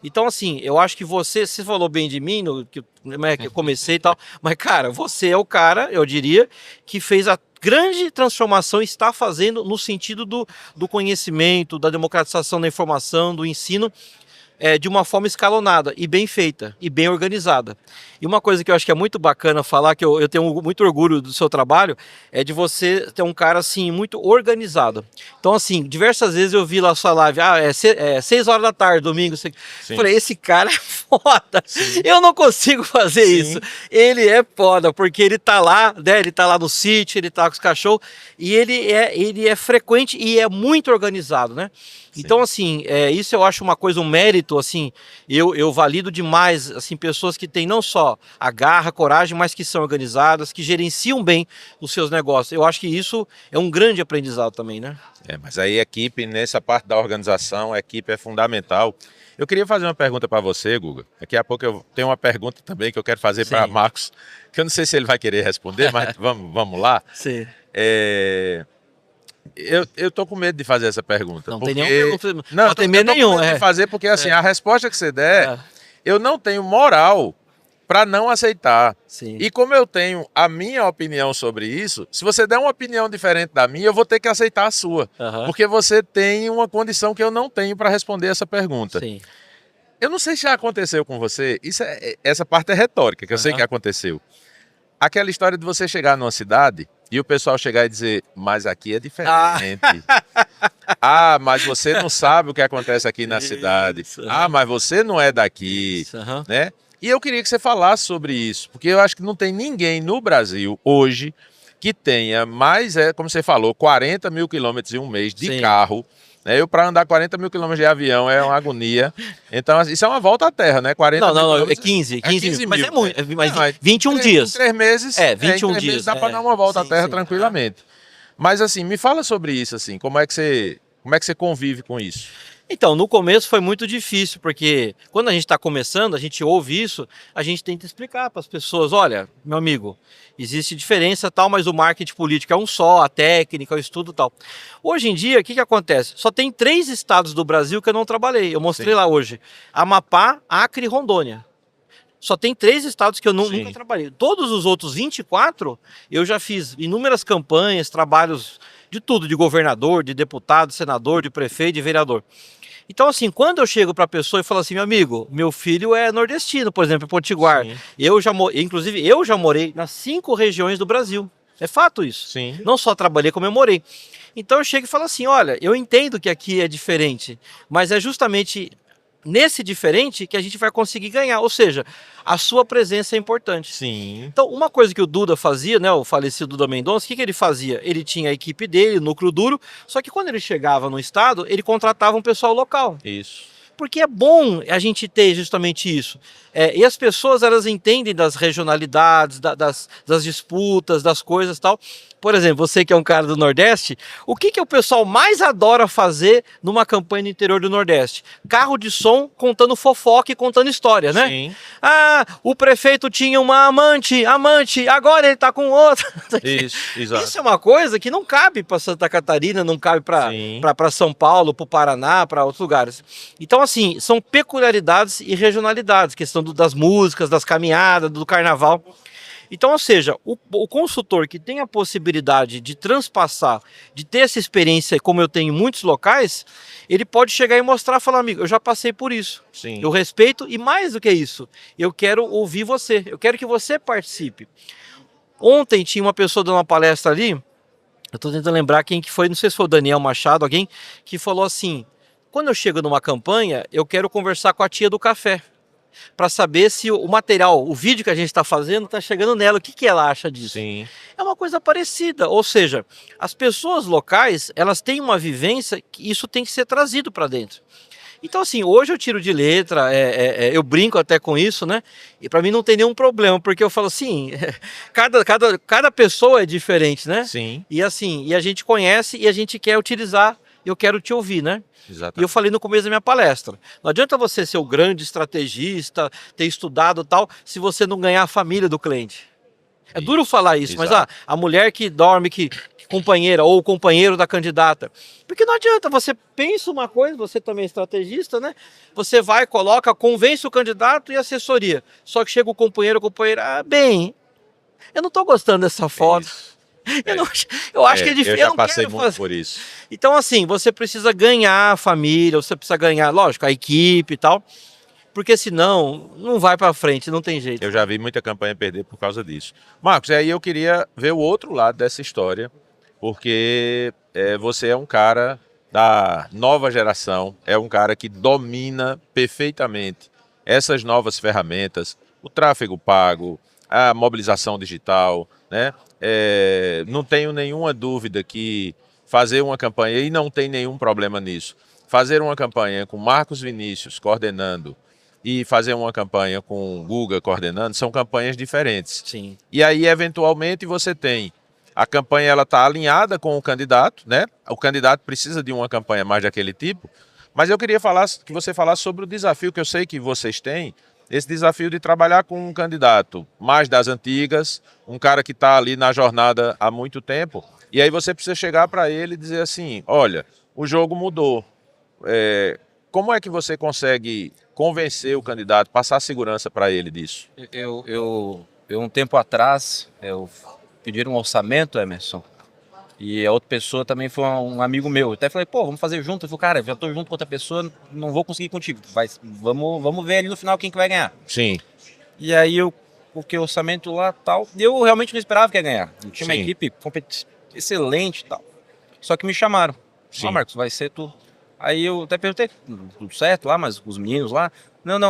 Então, assim, eu acho que você falou bem de mim, que eu comecei e tal, mas, cara, você é o cara, eu diria, que fez a grande transformação, está fazendo no sentido do conhecimento, da democratização da informação, do ensino, de uma forma escalonada e bem feita e bem organizada. E uma coisa que eu acho que é muito bacana falar, que eu tenho muito orgulho do seu trabalho, é de você ter um cara assim muito organizado. Então assim, diversas vezes eu vi lá a sua live, 6 horas da tarde, domingo, falei, esse cara é foda, eu não consigo fazer isso. Ele é foda, porque ele tá lá, né, ele tá lá no sítio, ele tá com os cachorros, e ele é frequente e é muito organizado, né? Então, assim, isso eu acho uma coisa, um mérito, assim, eu valido demais, assim, pessoas que têm não só a garra, a coragem, mas que são organizadas, que gerenciam bem os seus negócios. Eu acho que isso é um grande aprendizado também, né? Mas aí a equipe, nessa parte da organização, a equipe é fundamental. Eu queria fazer uma pergunta para você, Guga. Daqui a pouco eu tenho uma pergunta também que eu quero fazer para Marcos, que eu não sei se ele vai querer responder, mas vamos lá. Sim. Eu tô com medo de fazer essa pergunta. Não porque... tem nenhum pergunta. Não tem medo nenhum. De fazer porque assim, a resposta que você der, eu não tenho moral para não aceitar. Sim. E como eu tenho a minha opinião sobre isso, se você der uma opinião diferente da minha, eu vou ter que aceitar a sua. Porque você tem uma condição que eu não tenho para responder essa pergunta. Sim. Eu não sei se já aconteceu com você, essa parte é retórica, que eu sei que aconteceu. Aquela história de você chegar numa cidade e o pessoal chegar e dizer, mas aqui é diferente. Mas você não sabe o que acontece aqui na cidade. Mas você não é daqui, né? E eu queria que você falasse sobre isso, porque eu acho que não tem ninguém no Brasil hoje que tenha mais, como você falou, 40 mil quilômetros em um mês de carro. Eu, para andar 40 mil quilômetros de avião, é uma agonia. Então, isso é uma volta à Terra, né? 40 não, é 15 mil. Mas é muito. Mas 21 dias. 3 meses. 21 dias. Dá para dar uma volta à Terra tranquilamente. Mas, assim, me fala sobre isso, assim. Como é que você convive com isso? Então, no começo foi muito difícil, porque quando a gente está começando, a gente ouve isso, a gente tenta explicar para as pessoas, olha, meu amigo, existe diferença tal, mas o marketing político é um só, a técnica, o estudo tal. Hoje em dia, o que acontece? Só tem 3 estados do Brasil que eu não trabalhei, eu mostrei lá hoje, Amapá, Acre e Rondônia. Só tem 3 estados que eu nunca trabalhei. Todos os outros 24, eu já fiz inúmeras campanhas, trabalhos de tudo, de governador, de deputado, senador, de prefeito, de vereador. Então, assim, quando eu chego para a pessoa e falo assim, meu amigo, meu filho é nordestino, por exemplo, em Potiguar. Inclusive, eu já morei nas 5 regiões do Brasil. É fato isso. Não só trabalhei, como eu morei. Então, eu chego e falo assim, olha, eu entendo que aqui é diferente, mas é justamente nesse diferente que a gente vai conseguir ganhar. Ou seja, a sua presença é importante. Então, uma coisa que o Duda fazia, né, o falecido Duda Mendonça, o que ele fazia? Ele tinha a equipe dele, o núcleo duro, só que quando ele chegava no estado, ele contratava um pessoal local. Porque é bom a gente ter justamente isso. E as pessoas, elas entendem das regionalidades, das disputas, das coisas e tal. Por exemplo, você que é um cara do Nordeste, o que o pessoal mais adora fazer numa campanha no interior do Nordeste? Carro de som contando fofoca e contando história, né? O prefeito tinha uma amante, agora ele tá com outra. Exato. Isso é uma coisa que não cabe para Santa Catarina, não cabe para São Paulo, para o Paraná, para outros lugares. Então, assim, são peculiaridades e regionalidades, questão das músicas, das caminhadas, do carnaval. Então, ou seja, o consultor que tem a possibilidade de transpassar, de ter essa experiência, como eu tenho em muitos locais, ele pode chegar e mostrar e falar, amigo, eu já passei por isso. Sim. Eu respeito e mais do que isso, eu quero ouvir você, eu quero que você participe. Ontem tinha uma pessoa dando uma palestra ali, eu estou tentando lembrar quem que foi, não sei se foi o Daniel Machado, alguém, que falou assim, quando eu chego numa campanha, eu quero conversar com a tia do café, para saber se o material, o vídeo que a gente está fazendo, está chegando nela, o que, que ela acha disso. Sim. É uma coisa parecida, ou seja, as pessoas locais, elas têm uma vivência que isso tem que ser trazido para dentro. Então, assim, hoje eu tiro de letra, eu brinco até com isso, né? E para mim não tem nenhum problema, porque eu falo assim, cada pessoa é diferente, né? Sim. E assim, e a gente conhece e a gente quer utilizar, eu quero te ouvir, né? Exatamente. E eu falei no começo da minha palestra, não adianta você ser o grande estrategista, ter estudado tal, se você não ganhar a família do cliente. É duro falar isso, mas a mulher que dorme, que companheira ou o companheiro da candidata. Porque não adianta, você pensa uma coisa, você também é estrategista, né? Você vai, coloca, convence o candidato e assessoria. Só que chega o companheiro ou companheira, bem, eu não estou gostando dessa foto. Eu acho que é difícil. Eu já passei muito por isso. Então, assim, você precisa ganhar a família, você precisa ganhar, lógico, a equipe e tal, porque senão não vai para frente, não tem jeito. Eu já vi muita campanha perder por causa disso. Marcos, aí eu queria ver o outro lado dessa história, porque você é um cara da nova geração, é um cara que domina perfeitamente essas novas ferramentas, o tráfego pago, a mobilização digital, né? Não tenho nenhuma dúvida que fazer uma campanha, e não tem nenhum problema nisso, fazer uma campanha com Marcos Vinícius coordenando e fazer uma campanha com Guga coordenando, são campanhas diferentes. Sim. E aí, eventualmente, você tem a campanha, ela está alinhada com o candidato, né? O candidato precisa de uma campanha mais daquele tipo, mas eu queria que você falasse sobre o desafio que eu sei que vocês têm, esse desafio de trabalhar com um candidato mais das antigas, um cara que está ali na jornada há muito tempo, e aí você precisa chegar para ele e dizer assim, olha, o jogo mudou. Como é que você consegue convencer o candidato, passar segurança para ele disso? Eu um tempo atrás, eu pedi um orçamento, Emerson, e a outra pessoa também foi um amigo meu. Eu até falei, pô, vamos fazer junto. Eu falei, cara, já tô junto com outra pessoa, não vou conseguir contigo. Vamos ver ali no final quem que vai ganhar. Sim. E aí eu coloquei o orçamento lá e tal. E eu realmente não esperava que ia ganhar. Eu tinha uma Sim. equipe excelente e tal. Só que me chamaram. Sim. Ó, Marcos, vai ser tu. Aí eu até perguntei, tudo certo lá, mas os meninos lá. Não,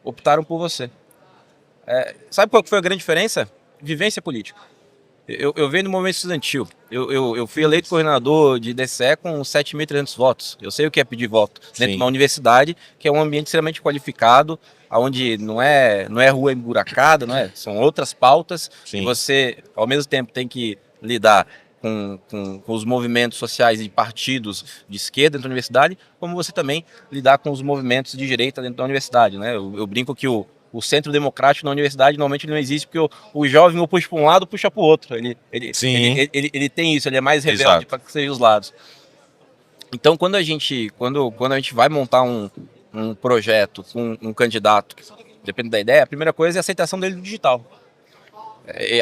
optaram por você. Sabe qual que foi a grande diferença? Vivência política. Eu venho do movimento estudantil. Eu fui eleito coordenador de DCE com 7.300 votos. Eu sei o que é pedir voto dentro de uma universidade, que é um ambiente extremamente qualificado, onde não é rua emburacada, são outras pautas. Sim. E você, ao mesmo tempo, tem que lidar com os movimentos sociais e partidos de esquerda dentro da universidade, como você também lidar com os movimentos de direita dentro da universidade. Né? Eu brinco que o centro democrático na universidade normalmente ele não existe porque o jovem ou puxa para um lado ou puxa para o outro. Ele tem isso, ele é mais rebelde para que sejam os lados. Então, quando a gente vai montar um projeto com um candidato, depende da ideia, a primeira coisa é a aceitação dele do digital.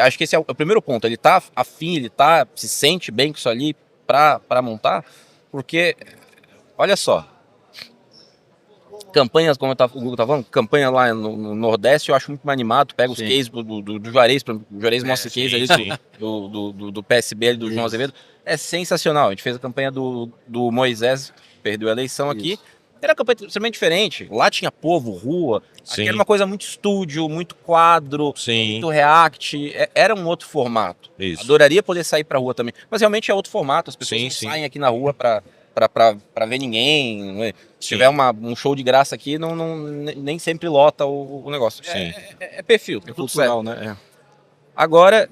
Acho que esse é o primeiro ponto. Ele está afim, se sente bem com isso ali para montar, porque, olha só, campanhas, como o Google estava falando, campanha lá no Nordeste, eu acho muito mais animado. Pega os cases do Juarez, o Juarez mostra case ali do PSB ali, do João Azevedo. É sensacional. A gente fez a campanha do Moisés, perdeu a eleição aqui. Era uma campanha extremamente diferente. Lá tinha povo, rua. Aqui era uma coisa muito estúdio, muito quadro, muito react. Era um outro formato. Isso. Adoraria poder sair pra rua também. Mas realmente é outro formato. As pessoas não saem aqui na rua pra ver ninguém. Se tiver um show de graça aqui, nem sempre lota o negócio. É perfil. É cultural, né? Agora,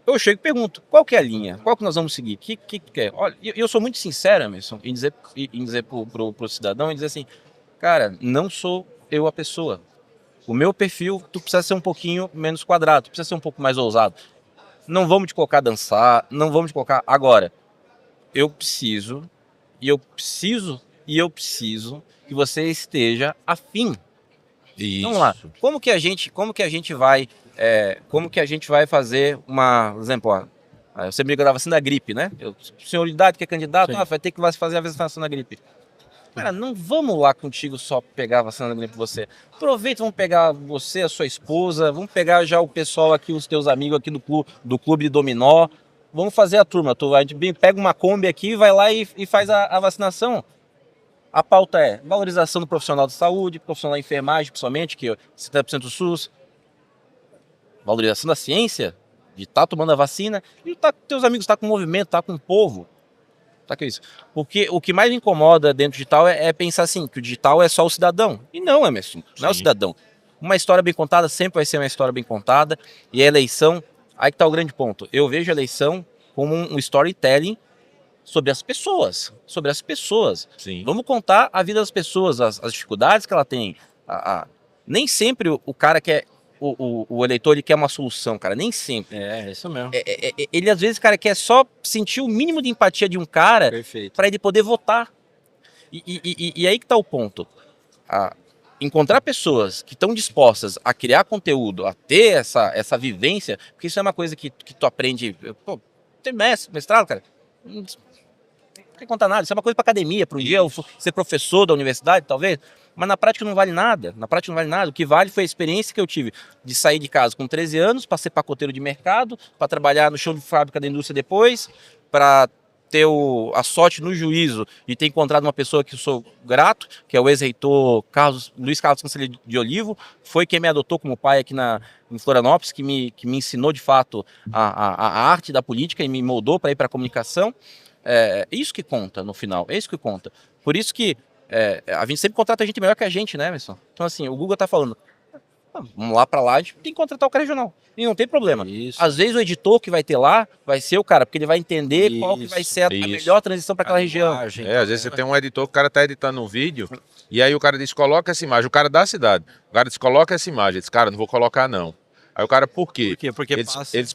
eu chego e pergunto, qual que é a linha? Qual que nós vamos seguir? Que é? Olha, eu sou muito sincero, Emerson, em dizer pro cidadão, e dizer assim, cara, não sou eu a pessoa. O meu perfil, tu precisa ser um pouquinho menos quadrado, tu precisa ser um pouco mais ousado. Não vamos te colocar a dançar, não vamos te colocar... Agora, eu preciso que você esteja afim. Isso. Vamos lá. Como que a gente vai fazer uma, por exemplo, ó, você me liga da vacina da gripe, né? Senhor de idade que é candidato, vai ter que fazer a vacinação da gripe. Cara, não vamos lá contigo só pegar a vacina da gripe pra você. Aproveita, vamos pegar você, a sua esposa, vamos pegar já o pessoal aqui, os teus amigos aqui do clube de dominó. Vamos fazer a turma. A gente pega uma Kombi aqui, vai lá e faz a vacinação. A pauta é valorização do profissional de saúde, profissional da enfermagem, principalmente, que 70% do SUS. Valorização da ciência, de estar tomando a vacina, e teus amigos estar com o movimento, estar com o povo. Tá que é isso? Porque o que mais me incomoda dentro do digital é pensar assim, que o digital é só o cidadão. E não, Emerson, não é o cidadão. Uma história bem contada sempre vai ser uma história bem contada, e a eleição, aí que tá o grande ponto. Eu vejo a eleição como um storytelling sobre as pessoas. Sim. Vamos contar a vida das pessoas, as dificuldades que ela tem. Nem sempre o cara quer, o eleitor, ele quer uma solução, cara. Nem sempre. É isso mesmo. Ele, às vezes, cara, quer só sentir o mínimo de empatia de um cara para ele poder votar. E aí que tá o ponto. Encontrar pessoas que estão dispostas a criar conteúdo, a ter essa vivência, porque isso é uma coisa que tu aprende. Pô, tem mestrado, cara. Não tem contar nada. Isso é uma coisa para academia, para um dia eu ser professor da universidade, talvez. Mas na prática não vale nada. O que vale foi a experiência que eu tive de sair de casa com 13 anos, para ser pacoteiro de mercado, para trabalhar no chão de fábrica da indústria depois, para ter a sorte no juízo de ter encontrado uma pessoa que eu sou grato, que é o ex-reitor Luiz Carlos Conselheiro de Olivo, foi quem me adotou como pai aqui em Florianópolis, que me ensinou de fato a arte da política e me moldou para ir para a comunicação. É isso que conta no final, é isso que conta. Por isso que a gente sempre contrata gente melhor que a gente, né, Emerson? Então, assim, o Google tá falando, vamos lá pra lá, a gente tem que contratar o cara regional. E não tem problema. Isso. Às vezes o editor que vai ter lá vai ser o cara, porque ele vai entender qual que vai ser a melhor transição para aquela região. Às vezes você tem um editor, o cara tá editando um vídeo, e aí o cara diz, coloca essa imagem, o cara da cidade, o cara diz, coloca essa imagem, ele diz, cara, não vou colocar não. Aí o cara, por quê?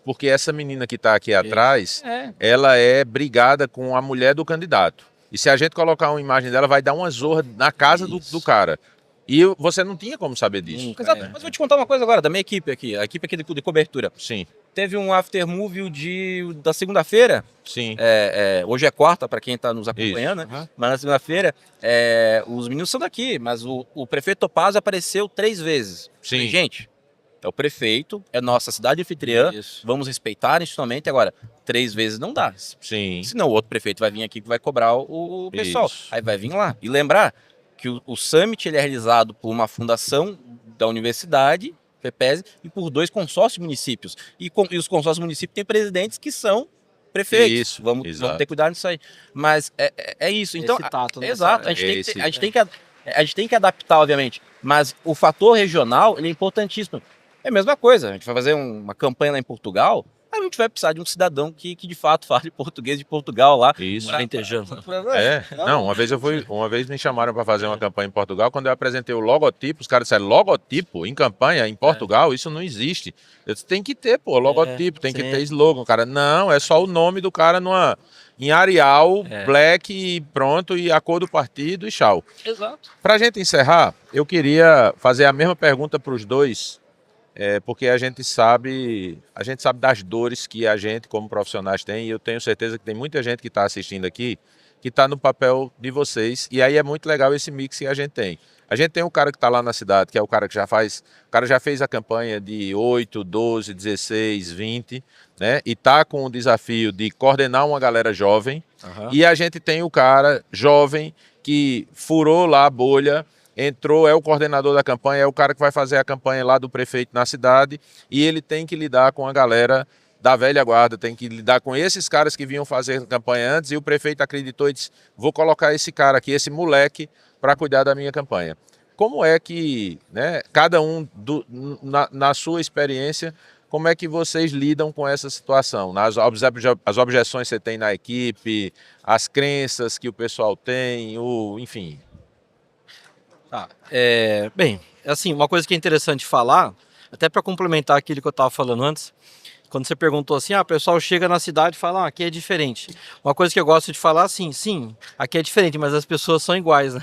Porque essa menina que tá aqui atrás, ela é brigada com a mulher do candidato. E se a gente colocar uma imagem dela, vai dar uma zorra na casa do cara. E você não tinha como saber disso. Exato. Mas vou te contar uma coisa agora, da minha equipe aqui, a equipe aqui de cobertura. Sim. Teve um aftermovie da segunda-feira. Sim. Hoje é quarta, para quem está nos acompanhando, né? Mas na segunda-feira, os meninos são daqui, mas o prefeito Topazio apareceu 3 vezes. Sim. Falei, gente, é o prefeito, é nossa cidade anfitriã, vamos respeitar institucionalmente. Agora, 3 vezes não dá. Sim. Senão o outro prefeito vai vir aqui que vai cobrar o pessoal. Isso. Aí vai vir lá. E lembrar que o Summit ele é realizado por uma fundação da universidade, FEPESE, e por 2 consórcios de municípios. E os consórcios de municípios têm presidentes que são prefeitos. Isso, vamos ter cuidado nisso aí. Mas é isso. Então, exato. A gente tem que adaptar, obviamente. Mas o fator regional ele é importantíssimo. É a mesma coisa. A gente vai fazer uma campanha lá em Portugal. A gente vai precisar de um cidadão que de fato fale português de Portugal lá. Isso. Não, uma vez me chamaram para fazer uma campanha em Portugal, quando eu apresentei o logotipo, os caras disseram, logotipo em campanha em Portugal, isso não existe. Eu disse, tem que ter, logotipo, tem que ter slogan. Cara, não, é só o nome do cara em Arial, black e pronto, e a cor do partido e tchau. Exato. Pra gente encerrar, eu queria fazer a mesma pergunta para os dois, porque a gente sabe das dores que a gente, como profissionais, tem, e eu tenho certeza que tem muita gente que está assistindo aqui, que está no papel de vocês, e aí é muito legal esse mix que a gente tem. A gente tem um cara que está lá na cidade, que é o cara que o cara já fez a campanha de 8, 12, 16, 20, né? E tá com o desafio de coordenar uma galera jovem, e a gente tem o cara jovem que furou lá a bolha, entrou, é o coordenador da campanha, é o cara que vai fazer a campanha lá do prefeito na cidade, e ele tem que lidar com a galera da velha guarda, tem que lidar com esses caras que vinham fazer a campanha antes, e o prefeito acreditou e disse, vou colocar esse cara aqui, esse moleque, para cuidar da minha campanha. Como é que, né, cada um, na sua experiência, como é que vocês lidam com essa situação? As objeções que você tem na equipe, as crenças que o pessoal tem, enfim... Bem, assim, uma coisa que é interessante falar, até para complementar aquilo que eu estava falando antes, quando você perguntou assim, o pessoal chega na cidade e fala, aqui é diferente. Uma coisa que eu gosto de falar, sim, aqui é diferente, mas as pessoas são iguais, né?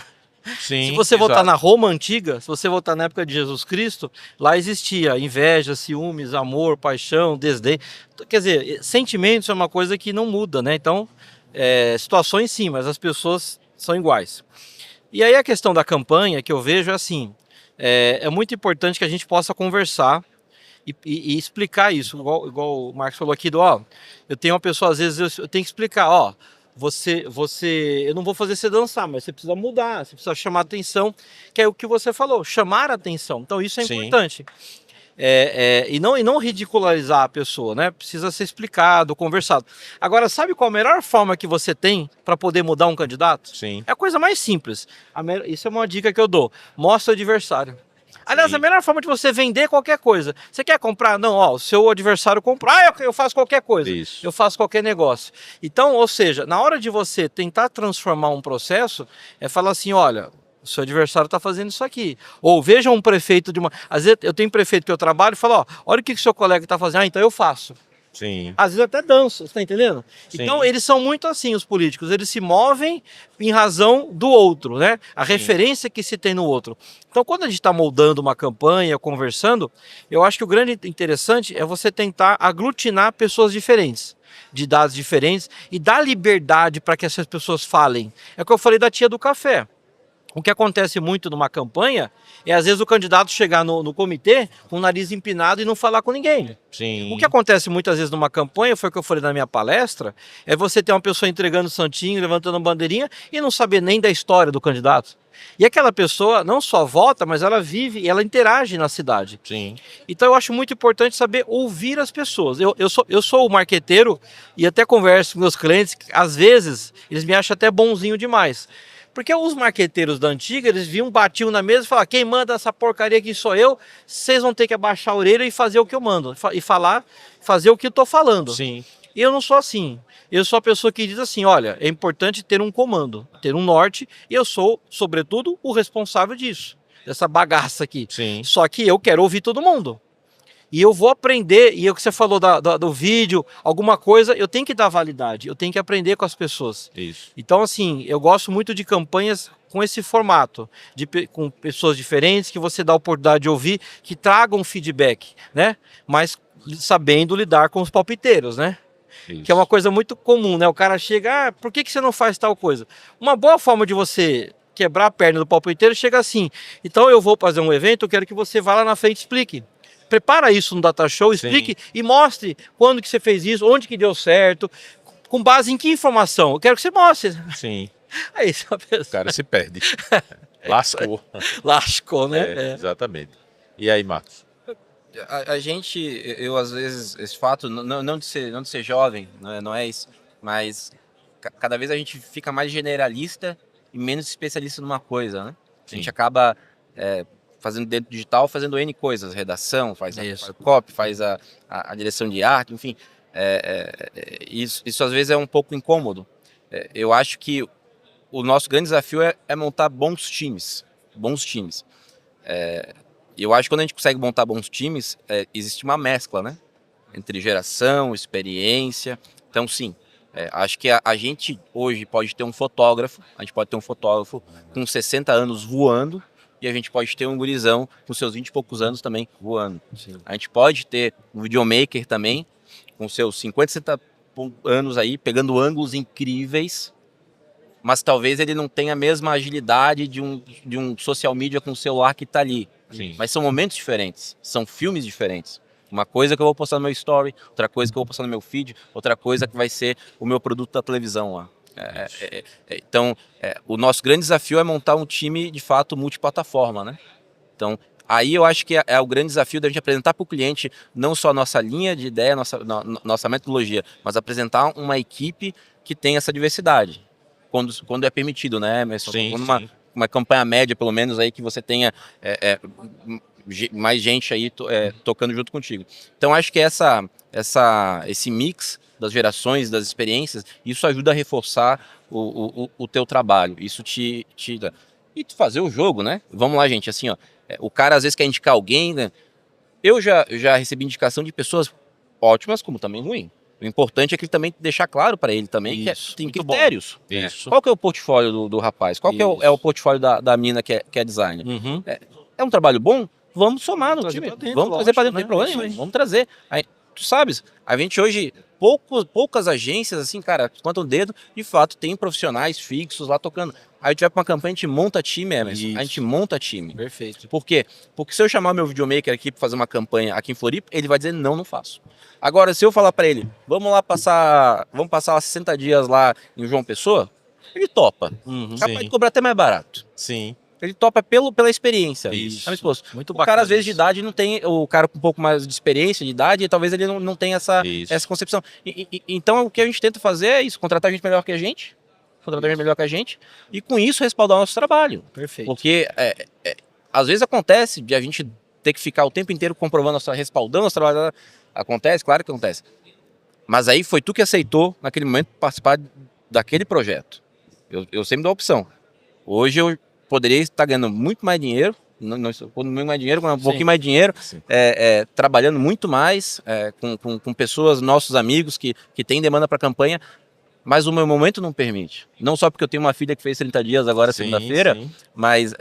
Sim, Se você voltar exato. na Roma antiga, se você voltar na época de Jesus Cristo, lá existia inveja, ciúmes, amor, paixão, desdém. Quer dizer, sentimentos é uma coisa que não muda, né? Então, situações sim, mas as pessoas são iguais. E aí a questão da campanha que eu vejo é assim, é muito importante que a gente possa conversar e explicar isso, igual o Marcos falou aqui eu tenho uma pessoa, às vezes eu tenho que explicar, eu não vou fazer você dançar, mas você precisa mudar, você precisa chamar atenção, que é o que você falou, chamar a atenção. Então isso é Sim, importante. E não ridicularizar a pessoa, né? Precisa ser explicado, conversado. Agora, sabe qual a melhor forma que você tem para poder mudar um candidato? sim, É a coisa mais simples. Isso é uma dica que eu dou. Mostra o adversário. Aliás, a sim, melhor forma de você vender qualquer coisa. Você quer comprar? Não, o seu adversário comprou. Eu faço qualquer coisa. isso. Eu faço qualquer negócio. Então, ou seja, na hora de você tentar transformar um processo, é falar assim, olha, o seu adversário está fazendo isso aqui. Ou veja um prefeito de uma... Às vezes eu tenho prefeito que eu trabalho e falo, olha o que o seu colega está fazendo. Então eu faço. Sim, Às vezes eu até danço, você tá entendendo? sim, Então eles são muito assim, os políticos, eles se movem em razão do outro, né? A sim, referência que se tem no outro. Então quando a gente está moldando uma campanha, conversando, eu acho que o grande interessante é você tentar aglutinar pessoas diferentes, de idades diferentes, e dar liberdade para que essas pessoas falem. É o que eu falei da tia do café. O que acontece muito numa campanha é, às vezes, o candidato chegar no comitê com o nariz empinado e não falar com ninguém. O que sim, acontece muitas vezes numa campanha, foi o que eu falei na minha palestra, é você ter uma pessoa entregando santinho, levantando bandeirinha e não saber nem da história do candidato. E aquela pessoa não só vota, mas ela vive e ela interage na cidade. sim, Então eu acho muito importante saber ouvir as pessoas. Eu sou o marqueteiro e até converso com meus clientes, que, às vezes eles me acham até bonzinho demais. Porque os marqueteiros da antiga, eles batiam na mesa e falavam, quem manda essa porcaria aqui sou eu, vocês vão ter que abaixar a orelha e fazer o que eu mando. Fazer o que eu estou falando. sim, E eu não sou assim. Eu sou a pessoa que diz assim, olha, é importante ter um comando, ter um norte, e eu sou, sobretudo, o responsável disso, dessa bagaça aqui. sim, Só que eu quero ouvir todo mundo. E eu vou aprender, e é o que você falou do vídeo, alguma coisa, eu tenho que dar validade, eu tenho que aprender com as pessoas. isso. Então, assim, eu gosto muito de campanhas com esse formato, com pessoas diferentes, que você dá a oportunidade de ouvir, que tragam feedback, né? Mas sabendo lidar com os palpiteiros, né? Que é uma coisa muito comum, né? O cara chega, por que você não faz tal coisa? Uma boa forma de você quebrar a perna do palpiteiro chega assim, então eu vou fazer um evento, eu quero que você vá lá na frente e explique. Prepara isso no data show, explique e mostre quando que você fez isso, onde que deu certo, com base em que informação. Eu quero que você mostre. Sim, Aí você o cara se perde. Lascou. lascou, né? Exatamente. E aí, Marcos? A gente, eu às vezes, esse fato, não de ser jovem, não é isso, mas cada vez a gente fica mais generalista e menos especialista numa coisa, né? A gente Sim. acaba fazendo dentro do digital, fazendo N coisas, redação, faz Isso. a copy, faz a direção de arte, enfim. Isso às vezes é um pouco incômodo. Eu acho que o nosso grande desafio é montar bons times. Bons times. E eu acho que quando a gente consegue montar bons times, existe uma mescla, né? Entre geração, experiência. Então, sim, acho que a gente hoje pode ter um fotógrafo, a gente pode ter um fotógrafo com 60 anos voando, e a gente pode ter um gurizão com seus 20 e poucos anos também voando. Sim. A gente pode ter um videomaker também, com seus 50, 60 anos aí, pegando ângulos incríveis, mas talvez ele não tenha a mesma agilidade de um social media com o celular que está ali. Sim. Mas são momentos diferentes, são filmes diferentes. Uma coisa que eu vou postar no meu story, outra coisa que eu vou postar no meu feed, outra coisa que vai ser o meu produto da televisão lá. Então, o nosso grande desafio é montar um time, de fato, multiplataforma, né? Então, aí eu acho que é o grande desafio da gente apresentar para o cliente não só a nossa linha de ideia, nossa metodologia, mas apresentar uma equipe que tem essa diversidade. Quando é permitido, né, Emerson? Sim, Quando sim. uma campanha média, pelo menos, aí que você tenha mais gente aí tocando junto contigo. Então, acho que esse mix das gerações, das experiências, isso ajuda a reforçar o teu trabalho. Isso te dá. E tu fazer o jogo, né? Vamos lá, gente, assim, ó. O cara às vezes quer indicar alguém, né? Eu já recebi indicação de pessoas ótimas, como também ruim. O importante é que ele também deixar claro para ele também que tem muito bom. critérios. Isso. Qual que é o portfólio do rapaz? Qual que é o portfólio da mina que é designer? Uhum. É um trabalho bom? Vamos somar no Trazer time. pra dentro, Vamos trazer para dentro, lógico, não tem né? problema. Isso aí. Vamos trazer. Aí, tu sabes, a gente hoje, poucas agências, assim, cara, conta o dedo, de fato, tem profissionais fixos lá tocando. Aí a gente vai pra uma campanha, a gente monta time, Emerson. Isso. A gente monta time. Perfeito. Por quê? Porque se eu chamar meu videomaker aqui para fazer uma campanha aqui em Floripa, ele vai dizer não faço. Agora, se eu falar para ele, vamos passar lá 60 dias lá em João Pessoa, ele topa. Uhum. Capaz Sim. de cobrar até mais barato. Sim. Ele topa pela experiência. Isso. Tá me exposto. Muito O bacana. cara, às vezes, de isso. idade, não tem. O cara com um pouco mais de experiência, de idade, talvez ele não tenha essa Isso. concepção. Então, o que a gente tenta fazer é isso: contratar gente melhor que a gente. E com isso respaldar o nosso trabalho. Perfeito. Porque às vezes acontece de a gente ter que ficar o tempo inteiro comprovando, respaldando nosso trabalho. Acontece, claro que acontece. Mas aí foi tu que aceitou, naquele momento, participar daquele projeto. Eu sempre dou a opção. Hoje eu poderia estar ganhando muito mais dinheiro, muito mais dinheiro, um pouquinho mais de dinheiro, trabalhando muito mais com pessoas, nossos amigos que têm demanda para campanha, mas o meu momento não permite. Não só porque eu tenho uma filha que fez 30 dias agora, segunda-feira, mas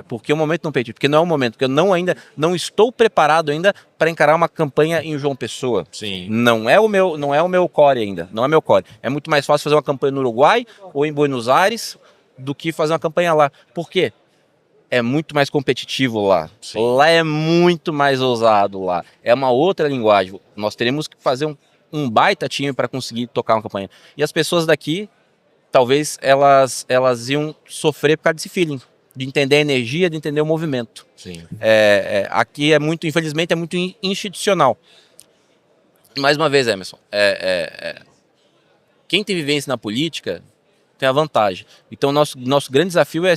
porque o momento não permite. Porque não é o momento, porque eu ainda não estou preparado ainda para encarar uma campanha em João Pessoa. Sim. Não é o meu core ainda, não é meu core. É muito mais fácil fazer uma campanha no Uruguai ou em Buenos Aires do que fazer uma campanha lá. Por quê? É muito mais competitivo lá. Sim. Lá é muito mais ousado lá. É uma outra linguagem. Nós teremos que fazer um baita time para conseguir tocar uma campanha. E as pessoas daqui, talvez elas iam sofrer por causa desse feeling, de entender a energia, de entender o movimento. Sim. Aqui infelizmente, é muito institucional. Mais uma vez, Emerson, quem tem vivência na política tem a vantagem. Então, nosso grande desafio é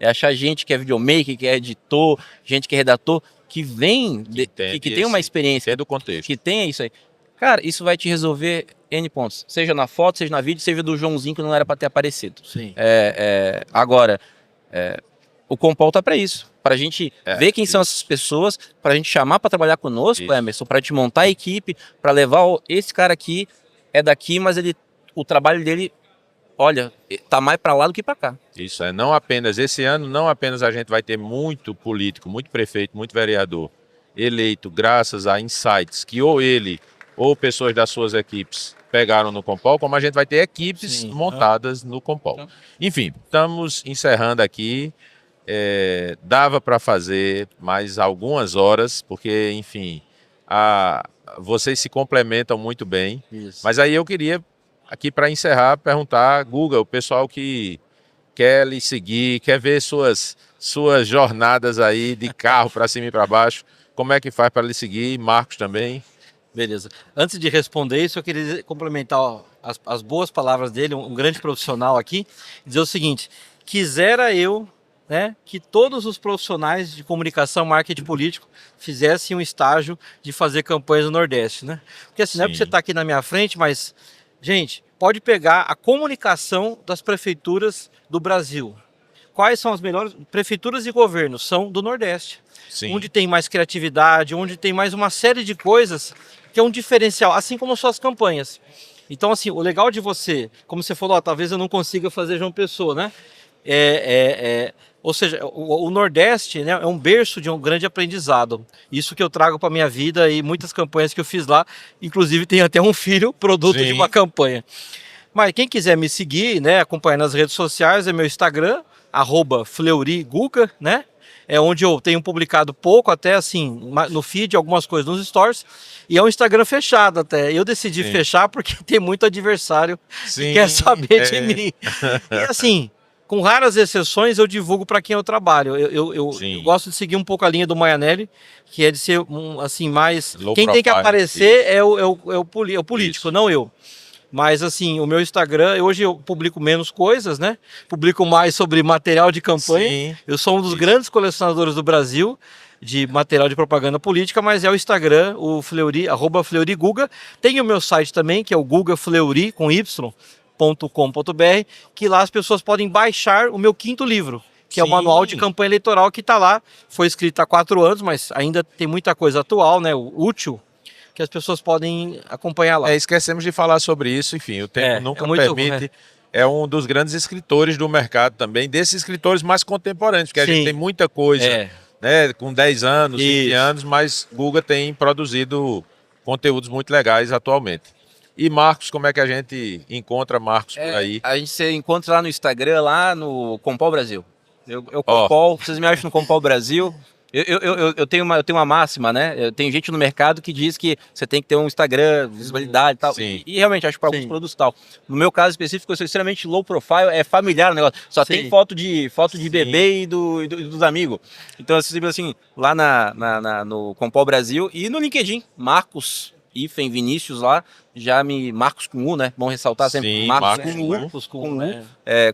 achar gente que é videomaker, que é editor, gente que é redator, que vem, que tem uma experiência, que é do contexto. que tenha isso aí. Cara, isso vai te resolver N pontos. Seja na foto, seja na vídeo, seja do Joãozinho que não era para ter aparecido. Sim. Agora, o Compol tá para isso. Pra gente ver quem são essas pessoas, pra gente chamar para trabalhar conosco, Emerson, pra gente montar a equipe, pra levar esse cara aqui, é daqui, mas o trabalho dele, olha, tá mais para lá do que para cá. Isso, não apenas esse ano, não apenas a gente vai ter muito político, muito prefeito, muito vereador eleito graças a insights que ou ele ou pessoas das suas equipes pegaram no Compol, como a gente vai ter equipes montadas no Compol. Enfim, estamos encerrando aqui. Dava para fazer mais algumas horas, porque, enfim, vocês se complementam muito bem. Isso. Mas aí eu queria, aqui para encerrar, perguntar, Guga, o pessoal que quer lhe seguir, quer ver suas jornadas aí de carro para cima e para baixo, como é que faz para lhe seguir? Marcos também. Beleza. Antes de responder isso, eu queria complementar as boas palavras dele, um grande profissional aqui, dizer o seguinte: quisera eu, né, que todos os profissionais de comunicação, marketing político fizessem um estágio de fazer campanhas no Nordeste, né? Porque assim, não é porque você está aqui na minha frente, mas, gente, pode pegar a comunicação das prefeituras do Brasil. Quais são as melhores prefeituras e governos? São do Nordeste. Sim. Onde tem mais criatividade, onde tem mais uma série de coisas que é um diferencial, assim como suas campanhas. Então, assim, o legal de você, como você falou, talvez eu não consiga fazer João Pessoa, né? Ou seja, o Nordeste, né, é um berço de um grande aprendizado. Isso que eu trago para minha vida e muitas campanhas que eu fiz lá, inclusive tem até um filho produto de uma campanha. Mas quem quiser me seguir, né, acompanhar nas redes sociais, é meu Instagram, @FleuriGuga, né? É onde eu tenho publicado pouco, até assim, no feed, algumas coisas nos stories. E é um Instagram fechado até. Eu decidi fechar porque tem muito adversário que quer saber de mim. E assim, com raras exceções, eu divulgo para quem eu trabalho. Eu gosto de seguir um pouco a linha do Maianelli, que é de ser assim, mais... Quem tem que aparecer é o político, não eu. Mas assim, o meu Instagram, hoje eu publico menos coisas, né? Publico mais sobre material de campanha. Sim. Eu sou um dos grandes colecionadores do Brasil de material de propaganda política, mas é o Instagram, o Fleury, @FleuriGuga. Tem o meu site também, que é o gugafleury, com y.com.br, que lá as pessoas podem baixar o meu 5º livro, que é o Manual de Campanha Eleitoral, que está lá. Foi escrito há 4 anos, mas ainda tem muita coisa atual, né? Útil. que as pessoas podem acompanhar lá. Esquecemos de falar sobre isso, enfim, o tempo nunca permite. É um dos grandes escritores do mercado também, desses escritores mais contemporâneos, porque a gente tem muita coisa, né, com 10 anos, 20 anos, mas Guga tem produzido conteúdos muito legais atualmente. E Marcos, como é que a gente encontra Marcos por aí? A gente se encontra lá no Instagram, lá no Compol Brasil. Compol, vocês me acham no Compol Brasil. Eu tenho uma máxima, né? Tem gente no mercado que diz que você tem que ter um Instagram, visibilidade e tal. E realmente, acho que para alguns produtos tal. No meu caso específico, eu sou extremamente low profile, é familiar o negócio. Só tem foto de bebê e dos amigos. Então, assim, lá no Compol Brasil e no LinkedIn, Marcos Vinícius lá, Marcos com U, né? Bom ressaltar sempre. Marcos com U, né?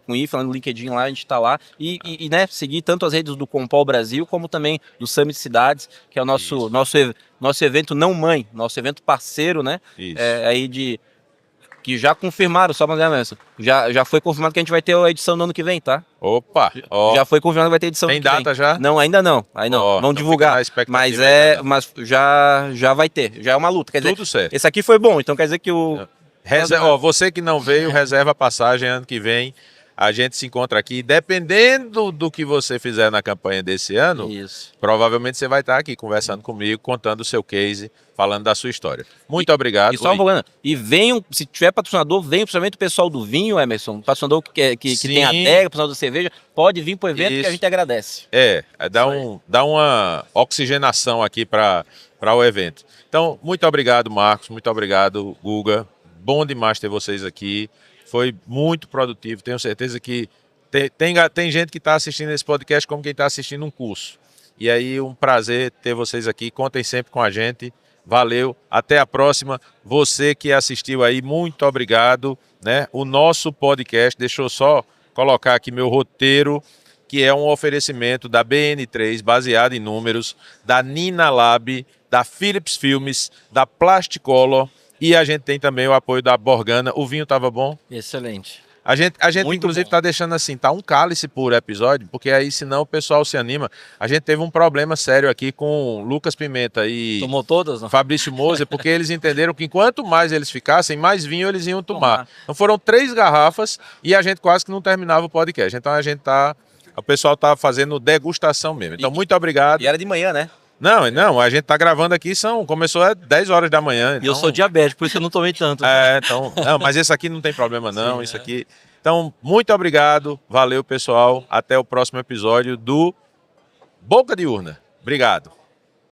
Com I, falando no LinkedIn lá, a gente tá lá. E né, seguir tanto as redes do Compol Brasil, como também do Summit Cidades, que é o nosso evento não mãe, nosso evento parceiro, né? Aí que já confirmaram, só pra dizer, já foi confirmado que a gente vai ter a edição no ano que vem, tá? Opa! Já foi confirmado que vai ter edição no ano que vem. Tem data já? Não, ainda não. Vamos divulgar. Mas já vai ter. Já é uma luta. Quer dizer, tudo certo. Esse aqui foi bom, então quer dizer que você que não veio, reserva a passagem ano que vem. A gente se encontra aqui. Dependendo do que você fizer na campanha desse ano, provavelmente você vai estar aqui conversando comigo, contando o seu case, falando da sua história. Muito obrigado. E só venham, se tiver patrocinador, venham principalmente o pessoal do vinho, Emerson. Patrocinador que tem a adega, patrocinador da cerveja, pode vir pro evento que a gente agradece. Dá uma oxigenação aqui para o evento. Então, muito obrigado, Marcos. Muito obrigado, Guga. Bom demais ter vocês aqui. Foi muito produtivo. Tenho certeza que tem gente que está assistindo esse podcast como quem está assistindo um curso. E aí, um prazer ter vocês aqui. Contem sempre com a gente. Valeu. Até a próxima. Você que assistiu aí, muito obrigado. Né? O nosso podcast, deixa eu só colocar aqui meu roteiro, que é um oferecimento da BN3, baseado em números, da Nina Lab, da Philips Filmes, da Plasticolor. E a gente tem também o apoio da Borgana. O vinho estava bom? Excelente. A gente inclusive está deixando assim, tá um cálice por episódio, porque aí senão o pessoal se anima. A gente teve um problema sério aqui com Lucas Pimenta e tomou todas, não? Fabrício Moser, porque eles entenderam que quanto mais eles ficassem, mais vinho eles iam tomar. Então foram 3 garrafas e a gente quase que não terminava o podcast. Então o pessoal tá fazendo degustação mesmo. Então muito obrigado. E era de manhã, né? Não, a gente tá gravando aqui, começou às 10 horas da manhã. E eu sou diabético, por isso eu não tomei tanto. Mas esse aqui não tem problema não, isso aqui. Então, muito obrigado, valeu pessoal, até o próximo episódio do Boca de Urna. Obrigado.